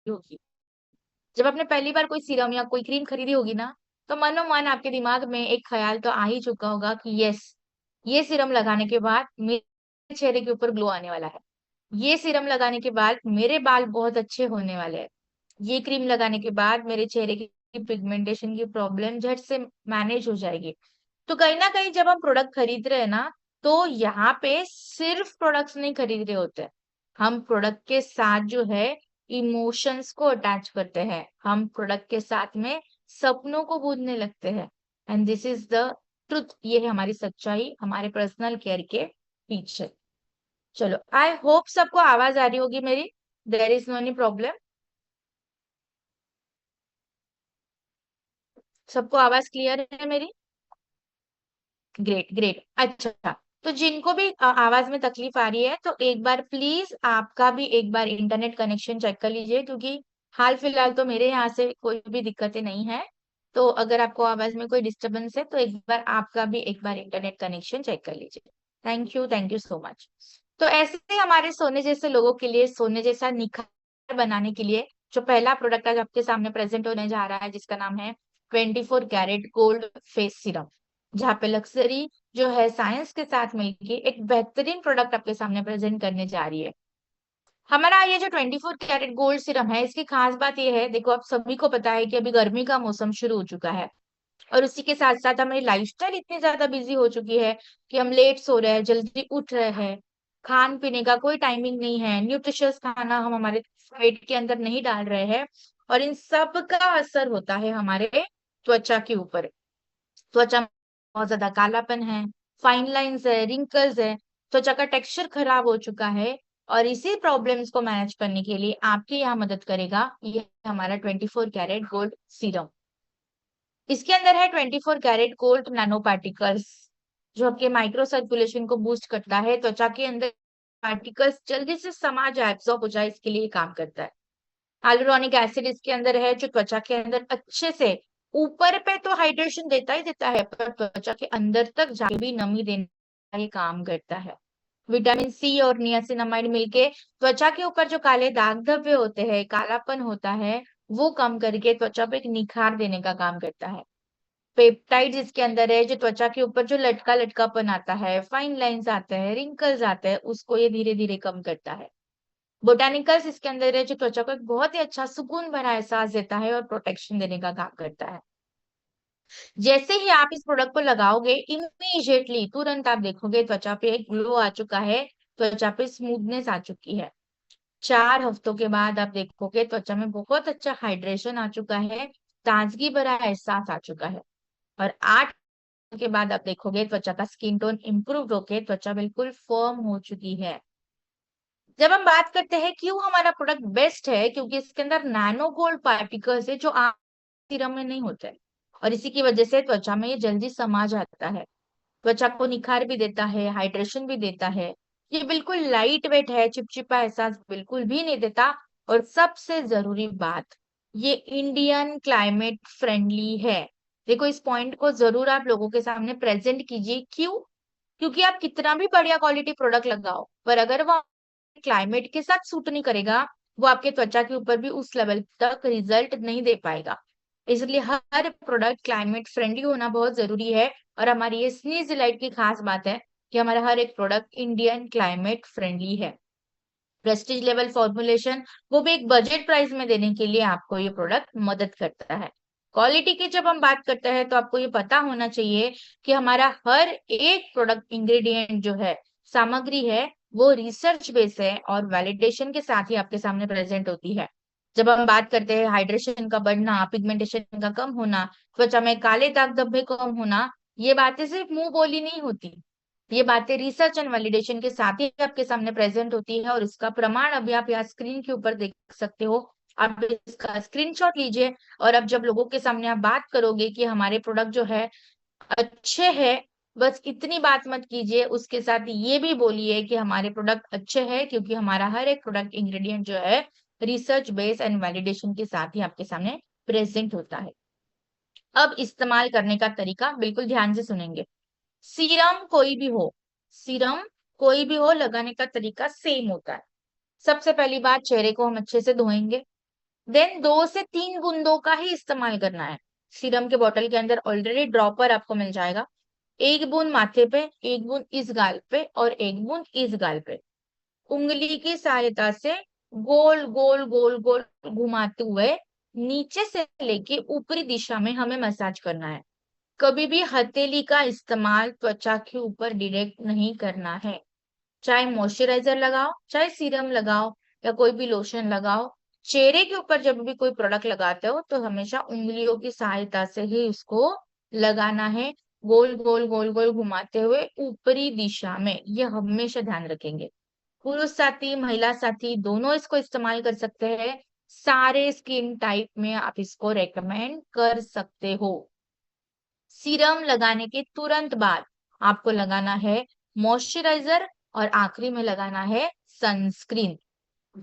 होगी। जब आपने पहली बार कोई सीरम या कोई क्रीम खरीदी होगी ना, तो मनो मन आपके दिमाग में एक ख्याल तो आ ही चुका होगा कि यस, ये सीरम लगाने के बाद मेरे चेहरे के ऊपर ग्लो आने वाला है। ये सीरम लगाने के बाद मेरे बाल बहुत अच्छे होने वाले हैं। ये क्रीम लगाने के बाद मेरे चेहरे की पिगमेंटेशन की प्रॉब्लम झट से मैनेज हो जाएगी। तो कहीं ना कहीं जब हम प्रोडक्ट खरीद रहे हैं ना, तो यहाँ पे सिर्फ प्रोडक्ट्स नहीं खरीद रहे होते हैं। हम प्रोडक्ट के साथ जो है इमोशंस को अटैच करते हैं, हम प्रोडक्ट के साथ में सपनों को बूंदने लगते हैं। And this is the truth, ये है हमारी सच्चाई हमारे पर्सनल केयर के पीछे। चलो, आई होप सबको आवाज आ रही होगी मेरी, there is no any problem. सबको आवाज क्लियर है मेरी? Great great. अच्छा, तो जिनको भी आवाज में तकलीफ आ रही है, तो एक बार प्लीज आपका भी एक बार इंटरनेट कनेक्शन चेक कर लीजिए, क्योंकि हाल फिलहाल तो मेरे यहाँ से कोई भी दिक्कतें नहीं है। तो अगर आपको आवाज में कोई डिस्टरबेंस है, तो एक बार आपका भी एक बार इंटरनेट कनेक्शन चेक कर लीजिए। Thank you so much. तो ऐसे ही हमारे सोने जैसे लोगों के लिए, सोने जैसा निखार बनाने के लिए, जो पहला प्रोडक्ट आज आपके सामने प्रेजेंट होने जा रहा है, जिसका नाम है 24 कैरेट गोल्ड फेस सीरम, जहाँ पे लक्जरी जो है साइंस के साथ मिलके एक बेहतरीन प्रोडक्ट आपके सामने प्रेजेंट करने जा रही है। हमारा ये जो 24 कैरेट गोल्ड सीरम है, इसकी खास बात ये है, देखो आप सभी को पता है कि अभी गर्मी का मौसम शुरू हो चुका है, और उसी के साथ साथ हमारी लाइफस्टाइल इतनी ज्यादा बिजी हो चुकी है कि हम लेट सो रहे हैं, जल्दी उठ रहे हैं, खान पीने का कोई टाइमिंग नहीं है, न्यूट्रिशियस खाना हम हमारे पेट के अंदर नहीं डाल रहे हैं, और इन सब का असर होता है हमारे त्वचा के ऊपर। त्वचा में बहुत ज्यादा कालापन है, फाइन लाइंस है, रिंकल्स है, त्वचा का टेक्सचर खराब हो चुका है। और इसी प्रॉब्लम्स को मैनेज करने के लिए आपकी यहाँ मदद करेगा ये हमारा 24 कैरेट गोल्ड सीरम। इसके अंदर है 24 कैरेट गोल्ड नैनो पार्टिकल्स, जो आपके माइक्रो सर्कुलेशन को बूस्ट करता है, त्वचा के अंदर पार्टिकल्स जल्दी से समा जाए, एब्सॉर्ब हो जाए, इसके लिए काम करता है। हाइलुरोनिक एसिड इसके अंदर है, जो त्वचा के अंदर अच्छे से, ऊपर पे तो हाइड्रेशन देता ही देता है, पर त्वचा के अंदर तक जाके भी नमी देने का ये काम करता है। विटामिन सी और नियासिनामाइड मिलके त्वचा के ऊपर जो काले दाग धब्बे होते हैं, कालापन होता है, वो कम करके त्वचा पे एक निखार देने का काम करता है। पेप्टाइड्स इसके अंदर है, जो त्वचा के ऊपर जो लटका लटकापन आता है, फाइन लाइंस आते हैं, रिंकल्स आते हैं, उसको ये धीरे धीरे कम करता है। बोटानिकल्स इसके अंदर है, जो त्वचा को एक बहुत ही अच्छा सुकून भरा एहसास देता है और प्रोटेक्शन देने का काम करता है। जैसे ही आप इस प्रोडक्ट को लगाओगे, इमीडिएटली तुरंत आप देखोगे त्वचा पे एक ग्लो आ चुका है, त्वचा पे स्मूथनेस आ चुकी है। 4 हफ्तों के बाद आप देखोगे त्वचा में बहुत अच्छा हाइड्रेशन आ चुका है, ताजगी भरा एहसास आ चुका है। और 8 के बाद आप देखोगे त्वचा का स्किन टोन इंप्रूव होके त्वचा बिल्कुल फर्म हो चुकी है। जब हम बात करते हैं क्यों हमारा प्रोडक्ट बेस्ट है, क्योंकि इसके अंदर नैनो गोल्ड पार्टिकल्स है, जो आम सीरम में नहीं होते, और इसी की वजह से त्वचा में ये जल्दी समा जाता है, त्वचा को निखार भी देता है, हाइड्रेशन भी देता है। ये बिल्कुल लाइट वेट है, चिपचिपा एहसास बिल्कुल भी नहीं देता। और सबसे जरूरी बात, ये इंडियन क्लाइमेट फ्रेंडली है। देखो, इस पॉइंट को जरूर आप लोगों के सामने प्रेजेंट कीजिए। क्यों? क्योंकि आप कितना भी बढ़िया क्वालिटी प्रोडक्ट लगाओ, पर अगर वो क्लाइमेट के साथ सूट नहीं करेगा, वो आपके त्वचा के ऊपर भी उस लेवल तक रिजल्ट नहीं दे पाएगा। इसलिए हर प्रोडक्ट क्लाइमेट फ्रेंडली होना बहुत जरूरी है। और हमारी ये स्नीज डिलाइट की खास बात है कि हमारा हर एक प्रोडक्ट इंडियन क्लाइमेट फ्रेंडली है। प्रेस्टीज लेवल फॉर्मुलेशन, वो भी एक बजट प्राइस में देने के लिए आपको ये प्रोडक्ट मदद करता है। क्वालिटी की जब हम बात करते हैं, तो आपको ये पता होना चाहिए कि हमारा हर एक प्रोडक्ट इंग्रेडिएंट जो है, सामग्री है, वो रिसर्च बेस है और वैलिडेशन के साथ ही आपके सामने प्रेजेंट होती है। जब हम बात करते हैं हाइड्रेशन का बढ़ना, पिगमेंटेशन का कम होना, त्वचा में काले दाग धब्बे कम होना, ये बातें सिर्फ मुंह बोली नहीं होती, ये बातें रिसर्च एंड वैलिडेशन के साथ ही आपके सामने प्रेजेंट होती है। और इसका प्रमाण अभी आप यहाँ स्क्रीन के ऊपर देख सकते हो। आप इसका स्क्रीनशॉट लीजिए, और अब जब लोगों के सामने आप बात करोगे कि हमारे प्रोडक्ट जो है अच्छे हैं, बस इतनी बात मत कीजिए, उसके साथ ये भी बोलिए कि हमारे प्रोडक्ट अच्छे हैं, क्योंकि हमारा हर एक प्रोडक्ट इंग्रेडिएंट जो है रिसर्च बेस एंड वैलिडेशन के साथ ही आपके सामने प्रेजेंट होता है। अब इस्तेमाल करने का तरीका बिल्कुल ध्यान से सुनेंगे। सीरम कोई भी हो, सीरम कोई भी हो, लगाने का तरीका सेम होता है। सबसे पहली बात, चेहरे को हम अच्छे से धोएंगे, देन 2 से 3 बूंदों का ही इस्तेमाल करना है। सीरम के बोतल के अंदर ऑलरेडी ड्रॉपर आपको मिल जाएगा। 1 बूंद माथे पे, 1 बूंद इस गाल पे और 1 बूंद इस गाल पे। उंगली की सहायता से गोल गोल गोल गोल घुमाते हुए नीचे से लेके ऊपरी दिशा में हमें मसाज करना है। कभी भी हथेली का इस्तेमाल त्वचा के ऊपर डायरेक्ट नहीं करना है। चाहे मॉइस्चराइजर लगाओ, चाहे सीरम लगाओ या कोई भी लोशन लगाओ, चेहरे के ऊपर जब भी कोई प्रोडक्ट लगाते हो तो हमेशा उंगलियों की सहायता से ही उसको लगाना है, गोल गोल गोल गोल घुमाते हुए ऊपरी दिशा में। ये हमेशा ध्यान रखेंगे। पुरुष साथी, महिला साथी दोनों इसको इस्तेमाल कर सकते हैं। सारे स्किन टाइप में आप इसको रेकमेंड कर सकते हो। सीरम लगाने के तुरंत बाद आपको लगाना है मॉइस्चराइजर और आखिरी में लगाना है सनस्क्रीन।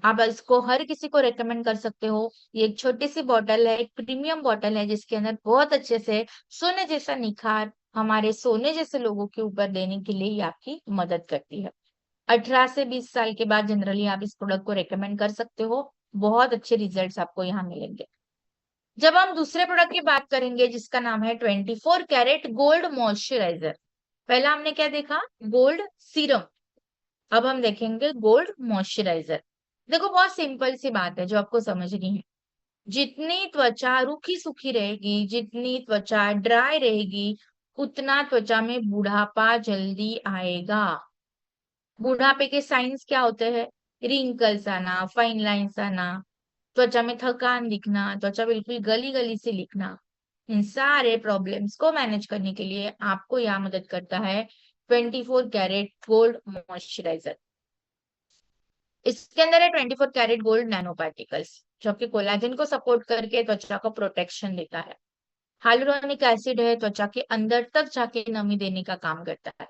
आप इसको हर किसी को रेकमेंड कर सकते हो। ये एक छोटी सी बॉटल है, एक प्रीमियम बॉटल है जिसके अंदर बहुत अच्छे से सोने जैसा निखार हमारे सोने जैसे लोगों के ऊपर देने के लिए ये आपकी मदद करती है। 18 से 20 साल के बाद जनरली आप इस प्रोडक्ट को रेकमेंड कर सकते हो। बहुत अच्छे रिजल्ट्स आपको यहाँ मिलेंगे। जब हम दूसरे प्रोडक्ट की बात करेंगे जिसका नाम है 24 कैरेट गोल्ड मॉइस्चराइजर। पहला हमने क्या देखा? Gold serum. अब हम देखेंगे गोल्ड मॉइस्चराइजर। देखो बहुत सिंपल सी बात है जो आपको समझनी है। जितनी त्वचा रूखी सूखी रहेगी, जितनी त्वचा ड्राई रहेगी, उतना त्वचा में बुढ़ापा जल्दी आएगा। बुढ़ापे के साइंस क्या होते हैं? रिंकल्स आना, फाइन लाइंस आना, त्वचा में थकान दिखना, त्वचा बिल्कुल गली गली से दिखना। इन सारे प्रॉब्लम्स को मैनेज करने के लिए आपको यह मदद करता है 24 कैरेट गोल्ड मॉइस्चराइजर। इसके अंदर है 24 कैरेट गोल्ड नैनो पार्टिकल्स जो आपके कोलाजन को सपोर्ट करके त्वचा को प्रोटेक्शन देता है। हाइलुरोनिक एसिड है, त्वचा के अंदर तक जाके नमी देने का काम करता है।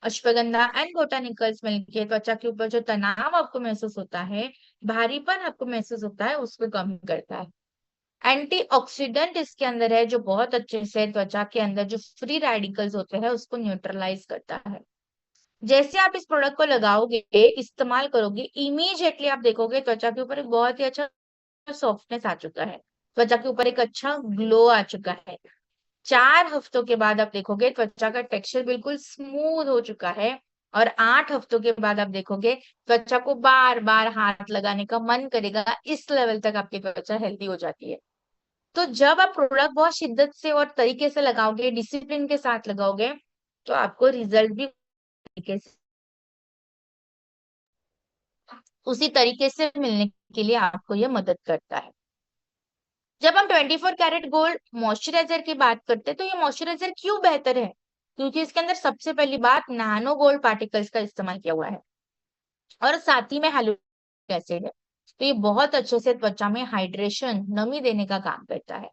अश्वगंधा एंड बोटानिकल्स मिलके त्वचा के ऊपर जो तनाव आपको महसूस होता है, भारीपन आपको महसूस होता है, उसको कम करता है। एंटीऑक्सीडेंट इसके अंदर है जो बहुत अच्छे से त्वचा के अंदर जो फ्री रेडिकल्स होते हैं उसको न्यूट्रलाइज करता है। जैसे आप इस प्रोडक्ट को लगाओगे, इस्तेमाल करोगे, इमीडिएटली आप देखोगे त्वचा के ऊपर एक बहुत ही अच्छा सॉफ्टनेस आ चुका है, त्वचा के ऊपर एक अच्छा ग्लो आ चुका है। 4 हफ्तों के बाद आप देखोगे त्वचा का टेक्सचर बिल्कुल स्मूथ हो चुका है। और 8 हफ्तों के बाद आप देखोगे त्वचा को बार बार हाथ लगाने का मन करेगा। इस लेवल तक आपकी त्वचा हेल्दी हो जाती है। तो जब आप प्रोडक्ट बहुत शिद्दत से और तरीके से लगाओगे, डिसिप्लिन के साथ लगाओगे, तो आपको रिजल्ट भी तरीके से उसी तरीके से मिलने के लिए आपको यह मदद करता है। जब हम 24 कैरेट गोल्ड मॉइस्चराइजर की बात करते हैं तो ये मॉइस्चराइजर क्यों बेहतर है? क्योंकि इसके अंदर सबसे पहली बात नैनो गोल्ड पार्टिकल्स का इस्तेमाल किया हुआ है और साथ ही में हाइलुरोनिक एसिड है। तो ये बहुत अच्छे से त्वचा में हाइड्रेशन, नमी देने का काम करता है।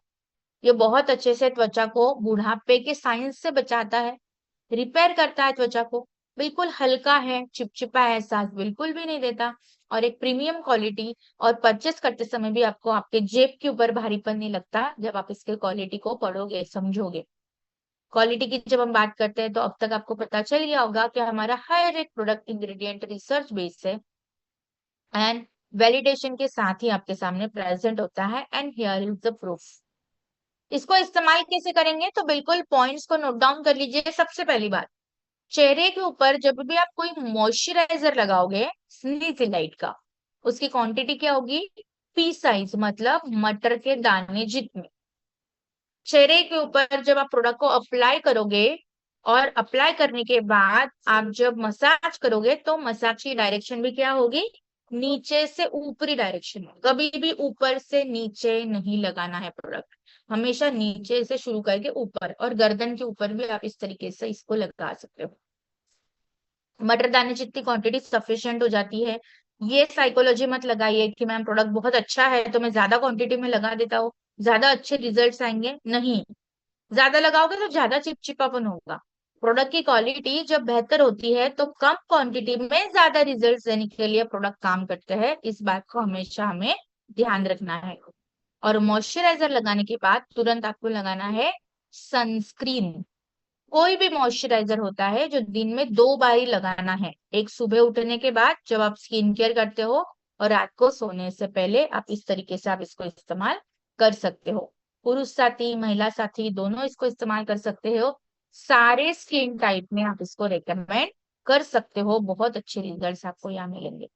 ये बहुत अच्छे से त्वचा को बुढ़ापे के साइंस से बचाता है, रिपेयर करता है त्वचा को। बिल्कुल हल्का है, चिपचिपा एहसास बिल्कुल भी नहीं देता और एक प्रीमियम क्वालिटी। और परचेस करते समय भी आपको आपके जेब के ऊपर भारीपन नहीं लगता जब आप इसके क्वालिटी को पढ़ोगे, समझोगे। क्वालिटी की जब हम बात करते हैं तो अब तक आपको पता चल गया होगा कि हमारा हर एक प्रोडक्ट इंग्रेडिएंट रिसर्च बेस्ड है एंड वैलिडेशन के साथ ही आपके सामने प्रेजेंट होता है। And here is the proof. इसको इस्तेमाल कैसे करेंगे तो बिल्कुल पॉइंट्स को नोट डाउन कर लीजिए। सबसे पहली बात, चेहरे के ऊपर जब भी आप कोई मॉइस्चराइजर लगाओगे स्नीजिलाइट का, उसकी क्वांटिटी क्या होगी? पी साइज, मतलब मटर के दाने जितने। चेहरे के ऊपर जब आप प्रोडक्ट को अप्लाई करोगे और अप्लाई करने के बाद आप जब मसाज करोगे तो मसाज की डायरेक्शन भी क्या होगी? नीचे से ऊपरी डायरेक्शन में। कभी भी ऊपर से नीचे नहीं लगाना है प्रोडक्ट, हमेशा नीचे से शुरू करके ऊपर। और गर्दन के ऊपर भी आप इस तरीके से इसको लगा सकते हो। मटर दाने जितनी क्वांटिटी सफिशिएंट हो जाती है। ये साइकोलॉजी मत लगाइए कि मैम प्रोडक्ट बहुत अच्छा है तो मैं ज्यादा क्वांटिटी में लगा देता हूँ, ज्यादा अच्छे रिजल्ट्स आएंगे। नहीं, ज्यादा लगाओगे तो ज्यादा चिपचिपापन होगा। प्रोडक्ट की क्वालिटी जब बेहतर होती है तो कम क्वांटिटी में ज्यादा रिजल्ट्स देने के लिए प्रोडक्ट काम करते हैं। इस बात को हमेशा हमें ध्यान रखना है। और मॉइस्चराइजर लगाने के बाद तुरंत आपको लगाना है सनस्क्रीन। कोई भी मॉइस्चराइजर होता है जो दिन में 2 बार ही लगाना है, एक सुबह उठने के बाद जब आप स्किन केयर करते हो और रात को सोने से पहले आप इस तरीके से आप इसको इस्तेमाल कर सकते हो। पुरुष साथी महिला साथी दोनों इसको इस्तेमाल कर सकते हो। सारे स्किन टाइप में आप इसको रेकमेंड कर सकते हो। बहुत अच्छे रिजल्ट्स आपको यहाँ मिलेंगे।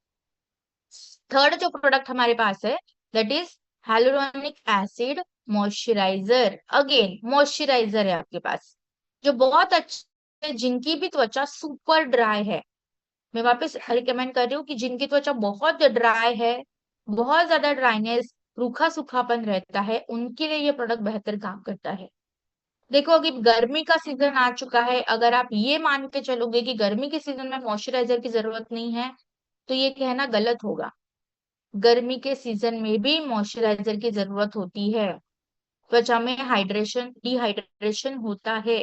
थर्ड जो प्रोडक्ट हमारे पास है that is hyaluronic acid moisturiser. Again moisturiser है आपके पास जो बहुत अच्छे, जिनकी भी त्वचा सुपर ड्राई है। मैं वापस रिकमेंड कर रही हूँ कि जिनकी त्वचा बहुत ड्राई है, बहुत ज्यादा ड्राइनेस, रूखा सूखापन रहता है, उनके लिए ये प्रोडक्ट बेहतर काम करता है। देखो अभी गर्मी का सीजन आ चुका है, अगर आप ये मान के चलोगे कि गर्मी के सीजन में मॉइस्चराइजर की जरूरत नहीं है तो ये कहना गलत होगा। गर्मी के सीजन में भी मॉइस्चराइजर की जरूरत होती है। त्वचा में हाइड्रेशन डिहाइड्रेशन होता है।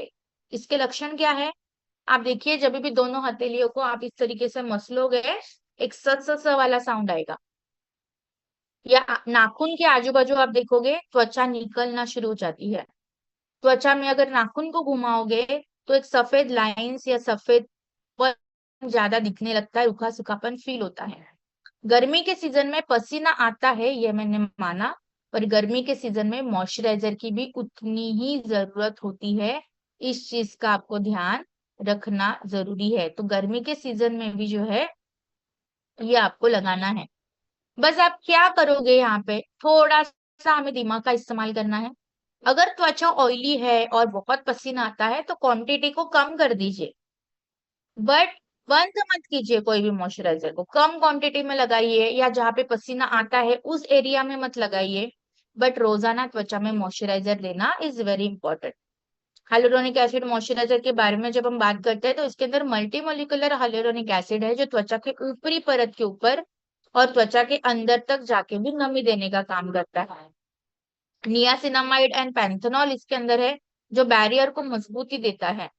इसके लक्षण क्या है? आप देखिए जब भी दोनों हथेलियों को आप इस तरीके से मसलोगे, एक स स स वाला साउंड आएगा। या नाखून के आजू बाजू आप देखोगे त्वचा निकलना शुरू हो जाती है। त्वचा में अगर नाखून को घुमाओगे तो एक सफेद लाइंस या सफेद ज्यादा दिखने लगता है, रूखा सूखापन फील होता है। गर्मी के सीजन में पसीना आता है ये मैंने माना, पर गर्मी के सीजन में मॉइस्चराइजर की भी उतनी ही जरूरत होती है। इस चीज का आपको ध्यान रखना जरूरी है। तो गर्मी के सीजन में भी जो है ये आपको लगाना है। बस आप क्या करोगे, यहाँ पे थोड़ा सा हमें दिमाग का इस्तेमाल करना है। अगर त्वचा ऑयली है और बहुत पसीना आता है तो क्वांटिटी को कम कर दीजिए, बट बंद मत कीजिए। कोई भी मॉइस्चराइजर को कम क्वांटिटी में लगाइए, या जहाँ पे पसीना आता है उस एरिया में मत लगाइए। बट रोजाना त्वचा में मॉइस्चराइजर लेना is very important. Hyaluronic acid moisturiser के बारे में जब हम बात करते हैं तो इसके अंदर मल्टी मोलिकुलर हाइलुरोनिक एसिड है जो त्वचा के ऊपरी परत के ऊपर और त्वचा के अंदर तक जाके भी नमी देने का काम करता है। नियासिनामाइड एंड पैंथेनॉल इसके अंदर है जो बैरियर को मजबूती देता है।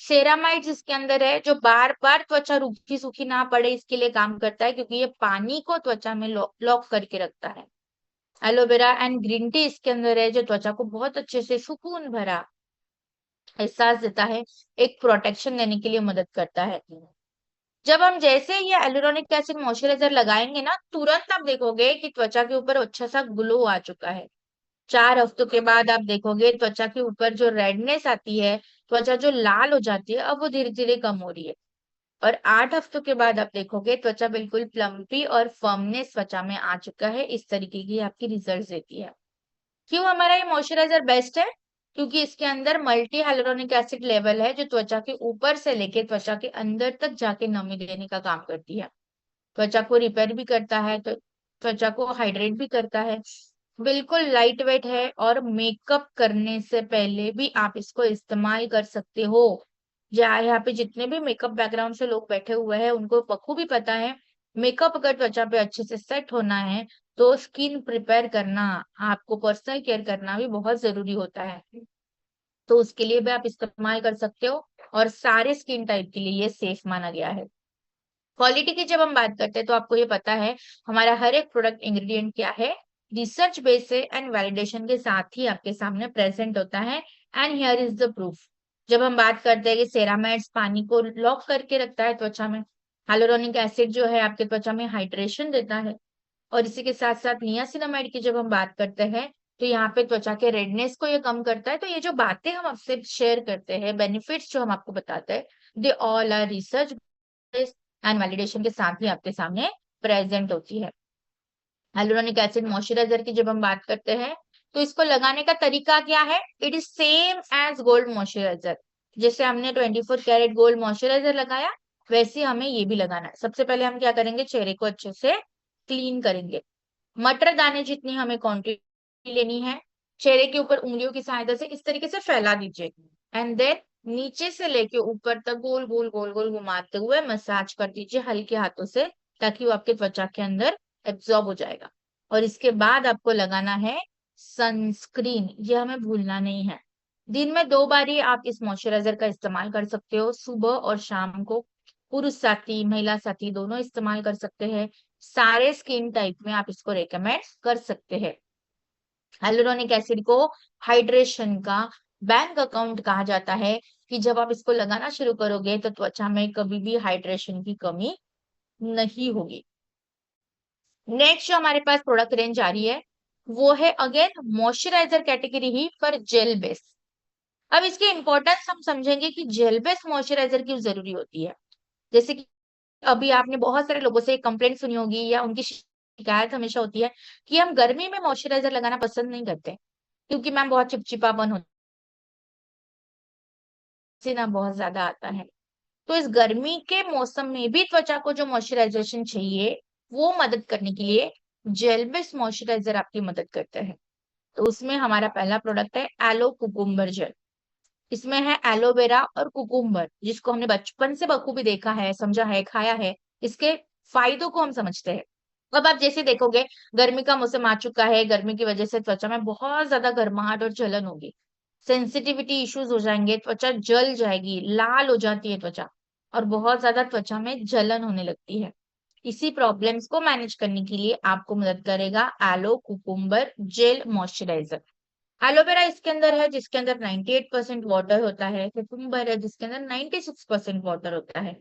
सेरामाइड्स इसके अंदर है जो बार बार त्वचा रूखी सूखी ना पड़े इसके लिए काम करता है, क्योंकि ये पानी को त्वचा में लॉक करके रखता है। एलोवेरा एंड ग्रीन टी इसके अंदर है जो त्वचा को बहुत अच्छे से सुकून भरा एहसास देता है, एक प्रोटेक्शन देने के लिए मदद करता है। जब हम जैसे ये एलुरोनिक एसिड मॉइस्चराइजर लगाएंगे ना, तुरंत आप देखोगे कि त्वचा के ऊपर अच्छा सा ग्लो आ चुका है। 4 हफ्तों के बाद आप देखोगे त्वचा के ऊपर जो रेडनेस आती है, त्वचा जो लाल हो जाती है, अब वो धीरे धीरे कम हो रही है। और 8 हफ्तों के बाद आप देखोगे त्वचा बिल्कुल प्लम्पी और फर्मनेस त्वचा में आ चुका है। इस तरीके की आपकी रिजल्ट देती है। क्यों हमारा ये मॉइस्चराइजर बेस्ट है? क्योंकि इसके अंदर मल्टी हाइलुरोनिक एसिड लेवल है जो त्वचा के ऊपर से लेके त्वचा के अंदर तक जाके नमी देने का काम करती है। त्वचा को रिपेयर भी करता है, तो त्वचा को हाइड्रेट भी करता है। बिल्कुल लाइट वेट है और मेकअप करने से पहले भी आप इसको इस्तेमाल कर सकते हो। यहाँ पे जितने भी मेकअप बैकग्राउंड से लोग बैठे हुए हैं उनको बखूबी पता है, मेकअप अगर त्वचा पे अच्छे से सेट होना है तो स्किन प्रिपेयर करना, आपको पर्सनल केयर करना भी बहुत जरूरी होता है। तो उसके लिए भी आप इस्तेमाल कर सकते हो और सारे स्किन टाइप के लिए ये सेफ माना गया है। क्वालिटी की जब हम बात करते हैं तो आपको ये पता है हमारा हर एक प्रोडक्ट इंग्रेडिएंट क्या है, रिसर्च बेस से एंड वैलिडेशन के साथ ही आपके सामने प्रेजेंट होता है। And here is the proof. जब हम बात करते हैं कि सेरामाइड्स पानी को लॉक करके रखता है त्वचा में, हाइलुरोनिक एसिड जो है आपके त्वचा में हाइड्रेशन देता है, और इसी के साथ साथ नियासिनामाइड की जब हम बात करते हैं तो यहाँ पे त्वचा के रेडनेस को ये कम करता है। तो ये जो बातें हम आपसे शेयर करते हैं, बेनिफिट्स जो हम आपको बताते हैं, they all are research and validation के साथ ही आपके सामने प्रेजेंट होती है। हाइलुरोनिक एसिड मॉइस्चराइजर की जब हम बात करते हैं तो इसको लगाने का तरीका क्या है, it is same as gold moisturizer. जैसे हमने 24 कैरेट गोल्ड मॉइस्चराइजर लगाया वैसे हमें ये भी लगाना है। सबसे पहले हम क्या करेंगे, चेहरे को अच्छे से क्लीन करेंगे। मटर दाने जितनी हमें क्वांटिटी लेनी है, चेहरे के ऊपर उंगलियों की सहायता से इस तरीके से फैला दीजिए। एंड देन नीचे से लेके ऊपर तक गोल गोल गोल गोल घुमाते हुए मसाज कर दीजिए हल्के हाथों से, ताकि वो आपके त्वचा के अंदर एब्जॉर्ब हो जाएगा। और इसके बाद आपको लगाना है सनस्क्रीन, ये हमें भूलना नहीं है। दिन में 2 बार ही आप इस मॉइस्चराइजर का इस्तेमाल कर सकते हो, सुबह और शाम को। पुरुष साथी महिला साथी दोनों इस्तेमाल कर सकते हैं। सारे स्किन टाइप में आप इसको रेकमेंड कर सकते हैं। हाइलुरोनिक एसिड को हाइड्रेशन का बैंक अकाउंट कहा जाता है, कि जब आप इसको लगाना शुरू करोगे तो त्वचा में कभी भी हाइड्रेशन की कमी नहीं होगी। नेक्स्ट जो हमारे पास प्रोडक्ट रेंज आ रही है वो है अगेन मॉइस्चराइजर कैटेगरी ही पर जेल बेस। अब इसकी इंपॉर्टेंस हम समझेंगे कि जेल बेस मॉइस्चराइजर क्यों जरूरी होती है। जैसे कि अभी आपने बहुत सारे लोगों से कंप्लेंट सुनी होगी या उनकी शिकायत हमेशा होती है कि हम गर्मी में मॉइस्चराइजर लगाना पसंद नहीं करते क्योंकि मैम बहुत चिपचिपापन होता है ना, बहुत ज्यादा आता है। तो इस गर्मी के मौसम में भी त्वचा को जो मॉइस्चराइजेशन चाहिए वो मदद करने के लिए जेल बेस्ड मॉइस्चराइजर आपकी मदद करता है। तो उसमें हमारा पहला प्रोडक्ट है एलो कुकुम्बर जेल। इसमें है एलोवेरा और कुकुम्बर जिसको हमने बचपन से बखूबी देखा है, समझा है, खाया है। इसके फायदों को हम समझते हैं। अब आप जैसे देखोगे गर्मी का मौसम आ चुका है, गर्मी की वजह से त्वचा में बहुत ज्यादा गर्माहट और जलन होगी, सेंसिटिविटी इश्यूज हो जाएंगे, त्वचा जल जाएगी, लाल हो जाती है त्वचा और बहुत ज्यादा त्वचा में जलन होने लगती है। इसी प्रॉब्लम्स को मैनेज करने के लिए आपको मदद करेगा aloe cucumber gel moisturizer. Aloe vera इसके अंदर है जिसके अंदर 98% वाटर होता है, कुकुम्बर है जिसके अंदर 96% वाटर होता है।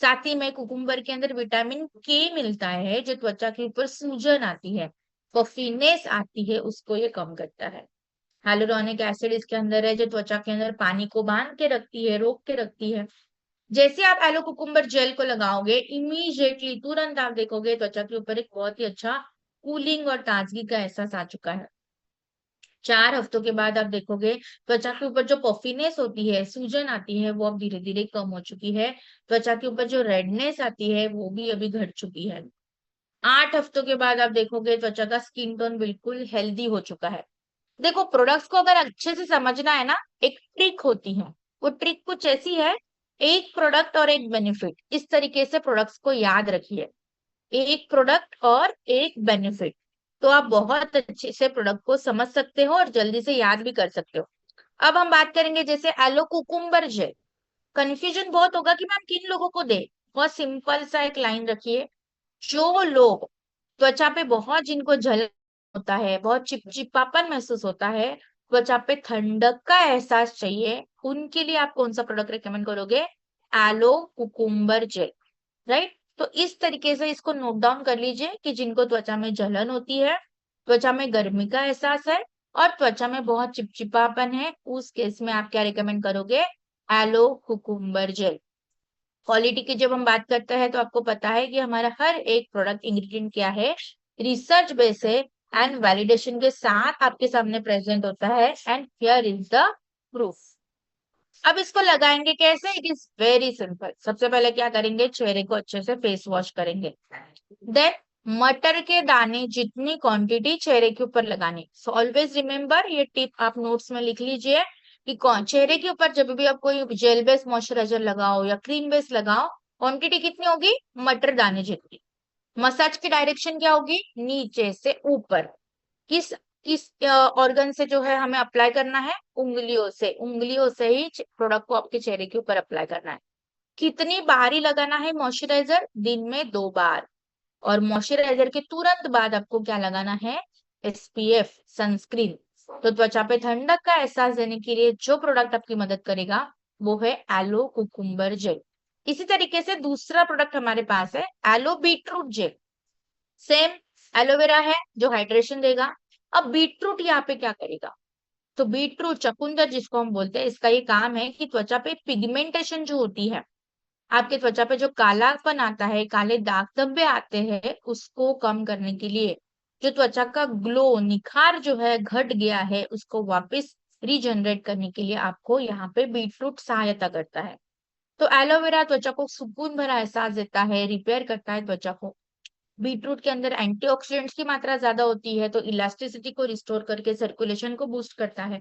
साथ ही में कुकुम्बर के अंदर विटामिन के मिलता है जो त्वचा के ऊपर सूजन आती है, पफीनेस आती है, उसको ये कम करता है। हाइलुरोनिक एसिड इसके अंदर है जो त्वचा के अंदर पानी को बांध के रखती है, रोक के रखती है। जैसे आप एलो कुकुम्बर जेल को लगाओगे इमीडिएटली तुरंत आप देखोगे त्वचा के ऊपर एक बहुत ही अच्छा कूलिंग और ताजगी का एहसास आ चुका है। 4 हफ्तों के बाद आप देखोगे त्वचा के ऊपर जो पफीनेस होती है, सूजन आती है, वो अब धीरे धीरे कम हो चुकी है। त्वचा के ऊपर जो रेडनेस आती है वो भी अभी घट चुकी है। 8 हफ्तों के बाद आप देखोगे त्वचा का स्किन टोन बिल्कुल हेल्दी हो चुका है। देखो प्रोडक्ट्स को अगर अच्छे से समझना है ना, एक ट्रिक होती है। वो ट्रिक कुछ ऐसी है, एक प्रोडक्ट और एक बेनिफिट, इस तरीके से प्रोडक्ट्स को याद रखिए। एक प्रोडक्ट और एक बेनिफिट, तो आप बहुत अच्छे से प्रोडक्ट को समझ सकते हो और जल्दी से याद भी कर सकते हो। अब हम बात करेंगे जैसे एलो कुकुम्बर जेल। कंफ्यूजन बहुत होगा कि मैम किन लोगों को दे। बहुत सिंपल सा एक लाइन रखिए, जो लोग त्वचा पे बहुत, जिनको जलन होता है, बहुत चिपचिपापन महसूस होता है, त्वचा पे ठंडक का एहसास चाहिए, उनके लिए आप कौन सा प्रोडक्ट रेकमेंड करोगे? Aloe cucumber gel, right. तो इस तरीके से इसको नोट डाउन कर लीजिए कि जिनको त्वचा में जलन होती है, त्वचा में गर्मी का एहसास है और त्वचा में बहुत चिपचिपापन है, उस केस में आप क्या रिकमेंड करोगे? Aloe cucumber jail. क्वालिटी की जब हम बात करते हैं तो आपको पता है कि हमारा हर एक प्रोडक्ट इंग्रेडिएंट क्या है, रिसर्च बेस है एंड वैलिडेशन के साथ आपके सामने प्रेजेंट होता है। And here is the proof. अब इसको लगाएंगे कैसे? It is very simple. सबसे पहले क्या करेंगे, चेहरे को अच्छे से फेस वॉश करेंगे। देन मटर के दाने जितनी क्वांटिटी चेहरे के ऊपर लगानी। सो ऑलवेज रिमेम्बर, ये टिप आप नोट्स में लिख लीजिए कि कौन चेहरे के ऊपर जब भी आप कोई जेल बेस मॉइस्चराइजर लगाओ या क्रीम बेस लगाओ, क्वांटिटी कितनी होगी? मटर दाने जितनी। मसाज की डायरेक्शन क्या होगी? नीचे से ऊपर। किस किस ऑर्गन से जो है हमें अप्लाई करना है? उंगलियों से। उंगलियों से ही प्रोडक्ट को आपके चेहरे के ऊपर अप्लाई करना है। कितनी बार ही लगाना है मॉइस्चराइजर? दिन में 2 बार। और मॉइस्चराइजर के तुरंत बाद आपको क्या लगाना है? SPF sunscreen. तो त्वचा पे ठंडक का एहसास देने के लिए जो प्रोडक्ट आपकी मदद करेगा वो है एलो कुकुम्बर जेल। इसी तरीके से दूसरा प्रोडक्ट हमारे पास है aloe beetroot gel. Same aloe vera है जो हाइड्रेशन देगा। अब बीटरूट यहाँ पे क्या करेगा? तो बीटरूट चकुंदर जिसको हम बोलते हैं, इसका ये काम है कि त्वचा पे पिगमेंटेशन जो होती है, आपके त्वचा पे जो कालापन आता है, काले दाग धब्बे आते हैं, उसको कम करने के लिए, जो त्वचा का ग्लो, निखार जो है घट गया है, उसको वापस रीजनरेट करने के लिए आपको यहाँ पे बीटरूट सहायता करता है। तो एलोवेरा त्वचा को सुकून भरा एहसास देता है, रिपेयर करता है त्वचा को। बीटरूट के अंदर एंटीऑक्सीडेंट्स की मात्रा ज्यादा होती है तो इलास्टिसिटी को रिस्टोर करके सर्कुलेशन को बूस्ट करता है।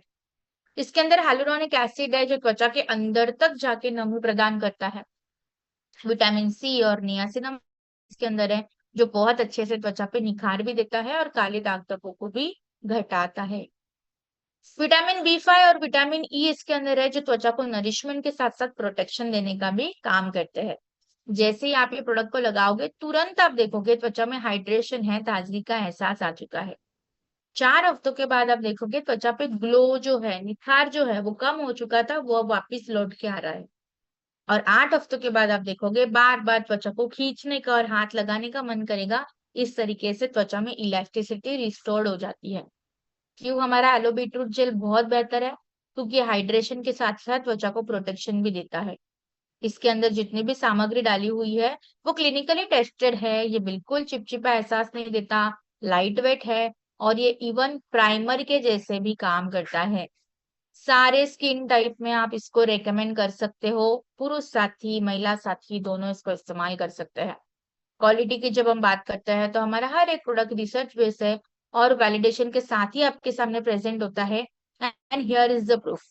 इसके अंदर हाइलुरोनिक एसिड है जो त्वचा के अंदर तक जाके नमी प्रदान करता है। विटामिन सी और नियासिनम इसके अंदर है जो बहुत अच्छे से त्वचा पे निखार भी देता है और काले दाग धब्बों को भी घटाता है। विटामिन बी 5 और विटामिन ई इसके अंदर है जो त्वचा को नरिशमेंट के साथ साथ प्रोटेक्शन देने का भी काम करते हैं। जैसे ही आप ये प्रोडक्ट को लगाओगे तुरंत आप देखोगे त्वचा में हाइड्रेशन है, ताजगी का एहसास आ चुका है। 4 हफ्तों के बाद आप देखोगे त्वचा पे ग्लो जो है, निखार जो है, वो कम हो चुका था, वो अब वापिस लौट के आ रहा है। और 8 हफ्तों के बाद आप देखोगे बार बार त्वचा को खींचने का और हाथ लगाने का मन करेगा, इस तरीके से त्वचा में इलास्टिसिटी रिस्टोर्ड हो जाती है। क्यों हमारा एलो बीटरूट जेल बहुत बेहतर है? क्योंकि हाइड्रेशन के साथ साथ त्वचा को प्रोटेक्शन भी देता है। इसके अंदर जितनी भी सामग्री डाली हुई है वो क्लिनिकली टेस्टेड है, ये बिल्कुल चिपचिपा एहसास नहीं देता, लाइट वेट है और ये इवन प्राइमर के जैसे भी काम करता है। सारे स्किन टाइप में आप इसको रेकमेंड कर सकते हो, पुरुष साथी महिला साथी दोनों इसको इस्तेमाल कर सकते हैं। क्वालिटी की जब हम बात करते हैं तो हमारा हर एक प्रोडक्ट रिसर्च बेस है और वैलिडेशन के साथ ही आपके सामने प्रेजेंट होता है। And here is the proof.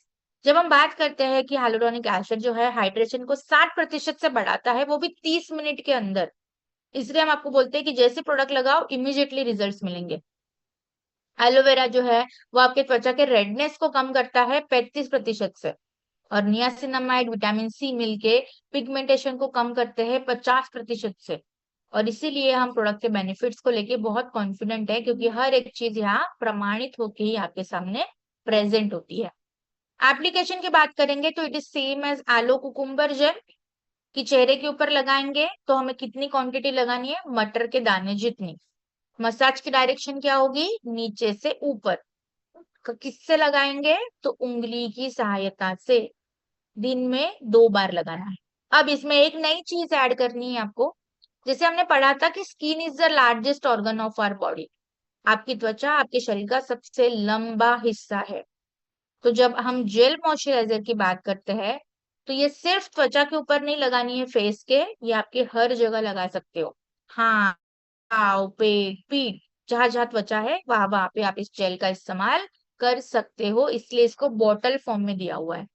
जब हम बात करते हैं कि हाइलुरोनिक एसिड जो है हाइड्रेशन को 60% से बढ़ाता है, वो भी 30 मिनट के अंदर, इसलिए हम आपको बोलते हैं कि जैसे प्रोडक्ट लगाओ इमीडिएटली रिजल्ट्स मिलेंगे। एलोवेरा जो है वो आपके त्वचा के रेडनेस को कम करता है 35% से, और नियासिनामाइड विटामिन सी मिलके पिगमेंटेशन को कम करते हैं 50% से। और इसीलिए हम प्रोडक्ट के बेनिफिट्स को लेके बहुत कॉन्फिडेंट है, क्योंकि हर एक चीज यहाँ प्रमाणित होके ही आपके सामने प्रेजेंट होती है। एप्लीकेशन की बात करेंगे तो it is same as aloe cucumber gel, कि चेहरे के ऊपर लगाएंगे तो हमें कितनी क्वांटिटी लगानी है? मटर के दाने जितनी। मसाज की डायरेक्शन क्या होगी? नीचे से ऊपर। किससे लगाएंगे? तो उंगली की सहायता से। दिन में 2 बार लगाना है। अब इसमें एक नई चीज ऐड करनी है आपको। जैसे हमने पढ़ा था कि skin is the largest organ of our body. आपकी त्वचा आपके शरीर का सबसे लंबा हिस्सा है। तो जब हम जेल मॉइस्चराइजर की बात करते हैं तो ये सिर्फ त्वचा के ऊपर नहीं लगानी है फेस के, ये आपके हर जगह लगा सकते हो। हाँ, पाँव, पेट, पीठ, जहां जहां त्वचा है वहां वहां पे आप इस जेल का इस्तेमाल कर सकते हो। इसलिए इसको बॉटल फॉर्म में दिया हुआ है,